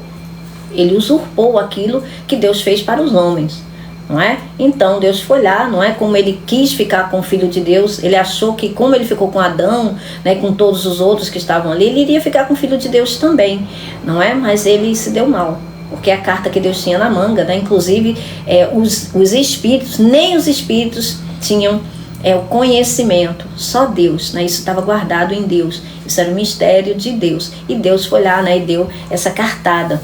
Ele usurpou aquilo que Deus fez para os homens, não é? Então Deus foi lá, não é? Como ele quis ficar com o Filho de Deus, ele achou que como ele ficou com Adão, né, com todos os outros que estavam ali, ele iria ficar com o Filho de Deus também, não é? Mas ele se deu mal, porque a carta que Deus tinha na manga, né? Inclusive os espíritos, nem os espíritos tinham é o conhecimento, só Deus, né? Isso estava guardado em Deus, isso era o mistério de Deus, e Deus foi lá, né, e deu essa cartada.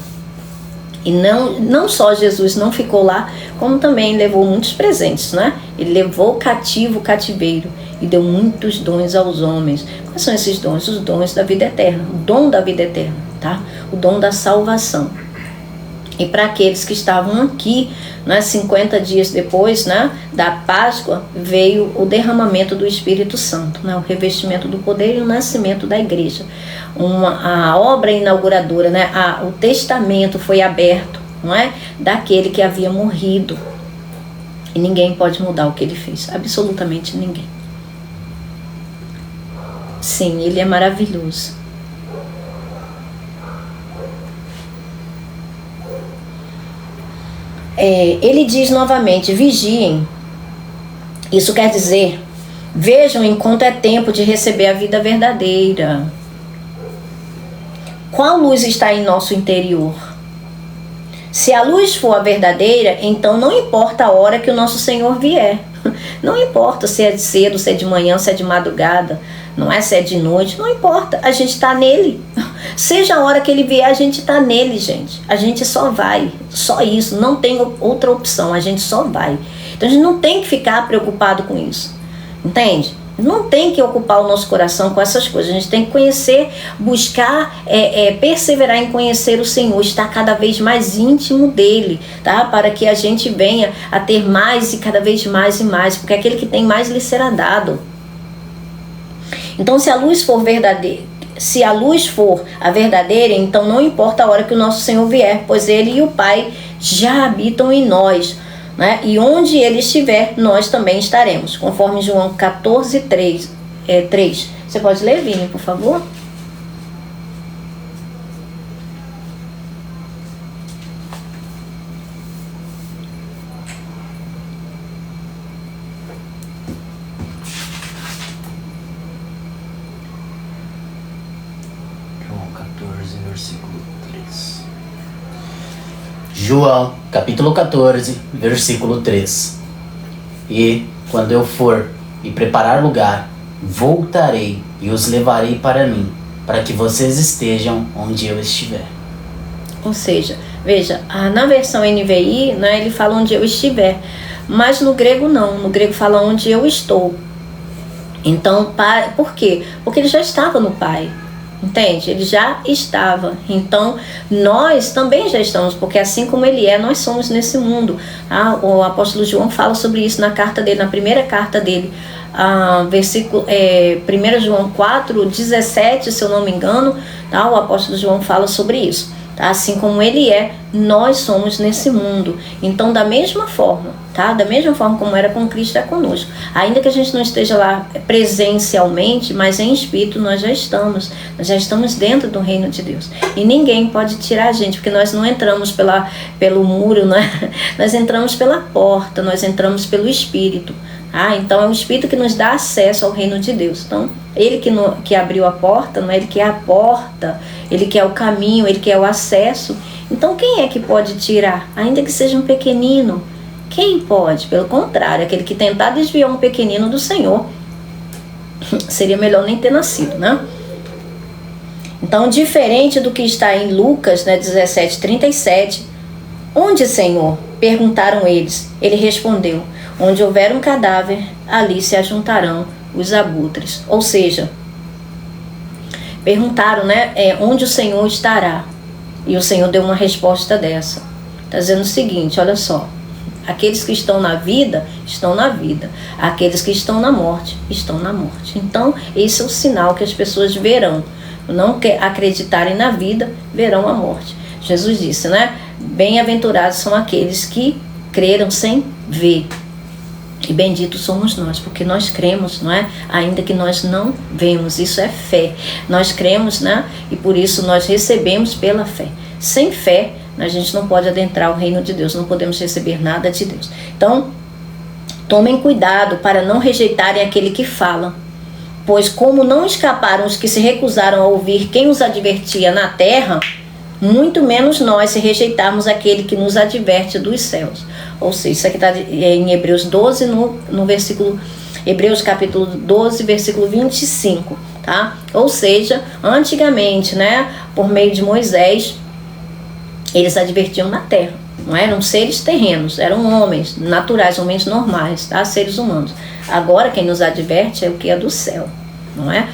E não só Jesus não ficou lá, como também levou muitos presentes, né? Ele levou cativo o cativeiro e deu muitos dons aos homens. Quais são esses dons? Os dons da vida eterna, o dom da vida eterna, tá? O dom da salvação. E para aqueles que estavam aqui, né, 50 dias depois, né, da Páscoa, veio o derramamento do Espírito Santo, né, o revestimento do poder e o nascimento da igreja. A obra inauguradora, né, o testamento foi aberto, não é, daquele que havia morrido. E ninguém pode mudar o que ele fez, absolutamente ninguém. Sim, ele é maravilhoso. Ele diz novamente, vigiem. Isso quer dizer, vejam enquanto é tempo de receber a vida verdadeira. Qual luz está em nosso interior? Se a luz for a verdadeira, então não importa a hora que o nosso Senhor vier. Não importa se é cedo, se é de manhã, se é de madrugada, não é, se é de noite, não importa, a gente está nele. Seja a hora que ele vier, a gente está nele, gente. A gente só vai, só isso, não tem outra opção, a gente só vai. Então a gente não tem que ficar preocupado com isso, entende? Não tem que ocupar o nosso coração com essas coisas. A gente tem que conhecer, buscar, perseverar em conhecer o Senhor, estar cada vez mais íntimo dele, tá? Para que a gente venha a ter mais e cada vez mais e mais, porque aquele que tem mais lhe será dado. Então, se a luz for verdadeira, se a luz for a verdadeira, então não importa a hora que o nosso Senhor vier, pois ele e o Pai já habitam em nós, né? E onde ele estiver, nós também estaremos, conforme João 14, 3. Você pode ler, Vini, por favor? João 14, versículo 3. João, capítulo 14, versículo 3. E quando eu for e preparar lugar, voltarei e os levarei para mim, para que vocês estejam onde eu estiver. Ou seja, veja, na versão NVI, né, ele fala onde eu estiver, mas no grego não, no grego fala onde eu estou. Então, por quê? Porque ele já estava no Pai. Entende? Ele já estava. Então, nós também já estamos, porque assim como ele é, nós somos nesse mundo. O apóstolo João fala sobre isso na carta dele, na primeira carta dele, versículo 1 João 4, 17, se eu não me engano, tá? O apóstolo João fala sobre isso. Tá? Assim como ele é, nós somos nesse mundo. Então, da mesma forma, tá? Da mesma forma como era com Cristo, é conosco. Ainda que a gente não esteja lá presencialmente, mas em espírito nós já estamos. Nós já estamos dentro do reino de Deus. E ninguém pode tirar a gente, porque nós não entramos pelo muro, né? Nós entramos pela porta, nós entramos pelo Espírito. Então é o Espírito que nos dá acesso ao reino de Deus. Então, ele que abriu a porta, não é? Ele que é a porta, ele que é o caminho, ele que é o acesso. Então quem é que pode tirar? Ainda que seja um pequenino. Quem pode? Pelo contrário, aquele que tentar desviar um pequenino do Senhor, seria melhor nem ter nascido, né? Então, diferente do que está em Lucas, né, 17:37, onde, Senhor? Perguntaram eles. Ele respondeu, onde houver um cadáver, ali se ajuntarão os abutres. Ou seja, perguntaram, né, onde o Senhor estará. E o Senhor deu uma resposta dessa. Está dizendo o seguinte, olha só. Aqueles que estão na vida, estão na vida. Aqueles que estão na morte, estão na morte. Então, esse é o sinal que as pessoas verão. Não acreditarem na vida, verão a morte. Jesus disse, né? Bem-aventurados são aqueles que creram sem ver. E benditos somos nós, porque nós cremos, não é? Ainda que nós não vemos, isso é fé. Nós cremos, né? E por isso nós recebemos pela fé. Sem fé, a gente não pode adentrar o reino de Deus, não podemos receber nada de Deus. Então, tomem cuidado para não rejeitarem aquele que fala, pois como não escaparam os que se recusaram a ouvir quem os advertia na terra, muito menos nós se rejeitarmos aquele que nos adverte dos céus. Ou seja, isso aqui está em Hebreus 12, no versículo Hebreus capítulo 12, versículo 25, tá? Ou seja, antigamente, né, por meio de Moisés, eles advertiam na terra. Não eram seres terrenos, eram homens naturais, homens normais, tá? Seres humanos. Agora quem nos adverte é o que é do céu, não é?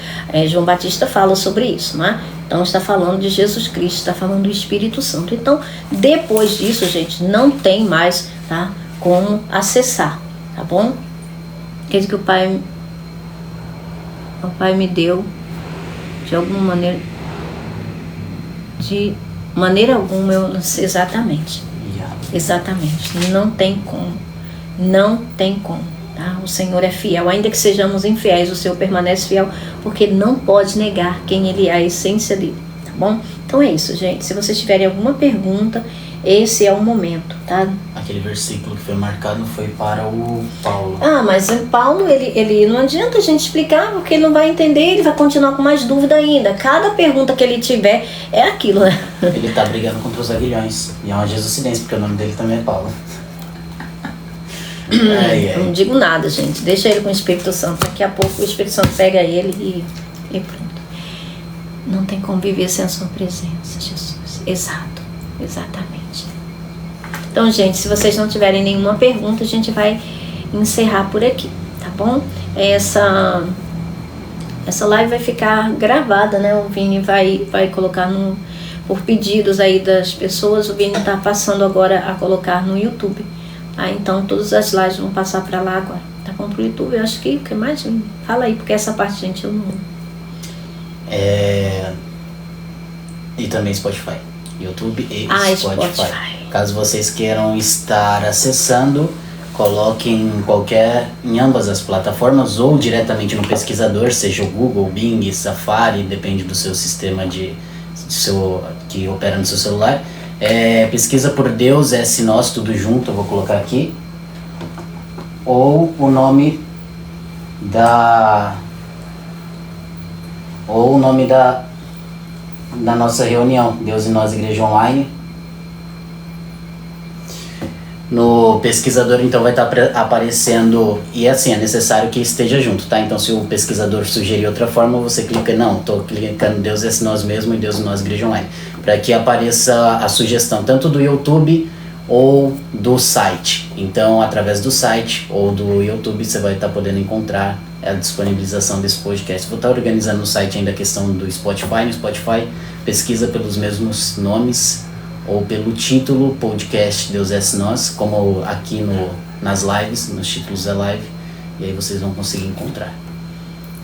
João Batista fala sobre isso, não é? Então está falando de Jesus Cristo, está falando do Espírito Santo. Então, depois disso, gente, não tem mais, tá, como acessar, tá bom? Quer dizer que o Pai me deu de alguma maneira, de maneira alguma, eu não sei exatamente. Exatamente, não tem como, tá? O Senhor é fiel, ainda que sejamos infiéis, o Senhor permanece fiel, porque não pode negar quem Ele é, a essência dele, tá bom? Então é isso, gente, se vocês tiverem alguma pergunta, esse é o momento, tá? Aquele versículo que foi marcado foi para o Paulo. Mas o Paulo, ele não adianta a gente explicar, porque ele não vai entender, ele vai continuar com mais dúvida ainda. Cada pergunta que ele tiver é aquilo, né? Ele tá brigando contra os aguilhões. E é uma jesucidense, porque o nome dele também é Paulo. Não digo nada, gente. Deixa ele com o Espírito Santo. Daqui a pouco o Espírito Santo pega ele e pronto. Não tem como viver sem a sua presença, Jesus. Exato, exatamente. Então, gente, se vocês não tiverem nenhuma pergunta, a gente vai encerrar por aqui, tá bom? Essa live vai ficar gravada, né? O Vini vai colocar por pedidos aí das pessoas, o Vini tá passando agora a colocar no YouTube. Então, todas as lives vão passar para lá agora, tá bom? Pro YouTube, eu acho que mais? Fala aí, porque essa parte, gente, eu não... E também Spotify. YouTube e Spotify. Caso vocês queiram estar acessando, coloquem em ambas as plataformas ou diretamente no pesquisador, seja o Google, Bing, Safari, depende do seu sistema que opera no seu celular. Pesquisa por Deus S Nós, tudo junto, eu vou colocar aqui. Ou o nome da nossa reunião, Deus e Nós Igreja Online. No pesquisador, então, vai estar aparecendo, e assim, é necessário que esteja junto, tá? Então, se o pesquisador sugerir outra forma, você clica, tô clicando Deus é Nós mesmo e Deus e Nós Igreja Online, para que apareça a sugestão, tanto do YouTube ou do site. Então, através do site ou do YouTube, você vai estar podendo encontrar a disponibilização desse podcast. Vou estar organizando no site ainda a questão do Spotify. No Spotify, pesquisa pelos mesmos nomes, ou pelo título podcast Deus é Nós, como aqui nas lives, nos títulos da live, e aí vocês vão conseguir encontrar.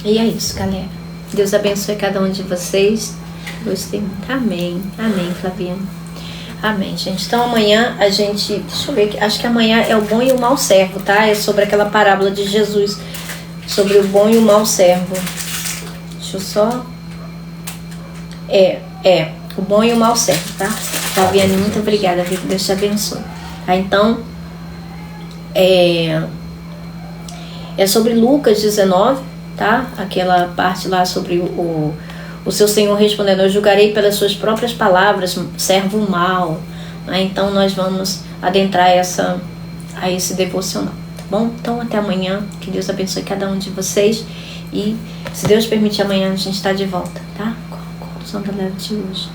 E é isso, galera. Deus abençoe cada um de vocês. Gostei muito. Amém. Amém, Flaviana. Amém, gente. Então amanhã a gente... Deixa eu ver, acho que amanhã é o bom e o mau servo, tá? É sobre aquela parábola de Jesus, sobre o bom e o mau servo. Deixa eu só... o bom e o mau servo, tá? Flaviane, muito obrigada, viu? Deus te abençoe. Tá, então, é sobre Lucas 19, tá? Aquela parte lá sobre o seu Senhor respondendo: eu julgarei pelas suas próprias palavras, servo mau. Tá? Então, nós vamos adentrar a esse devocional, tá bom? Então, até amanhã. Que Deus abençoe cada um de vocês. E, se Deus permitir, amanhã a gente está de volta, tá? Qual o som da live de hoje?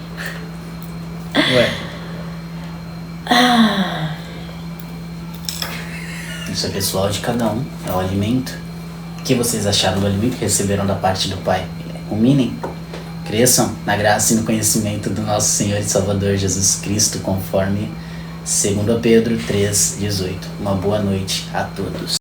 Isso é pessoal de cada um, é o alimento. O que vocês acharam do alimento que receberam da parte do Pai? Ruminem, cresçam na graça e no conhecimento do nosso Senhor e Salvador Jesus Cristo, conforme 2 Pedro 3,18. Uma boa noite a todos.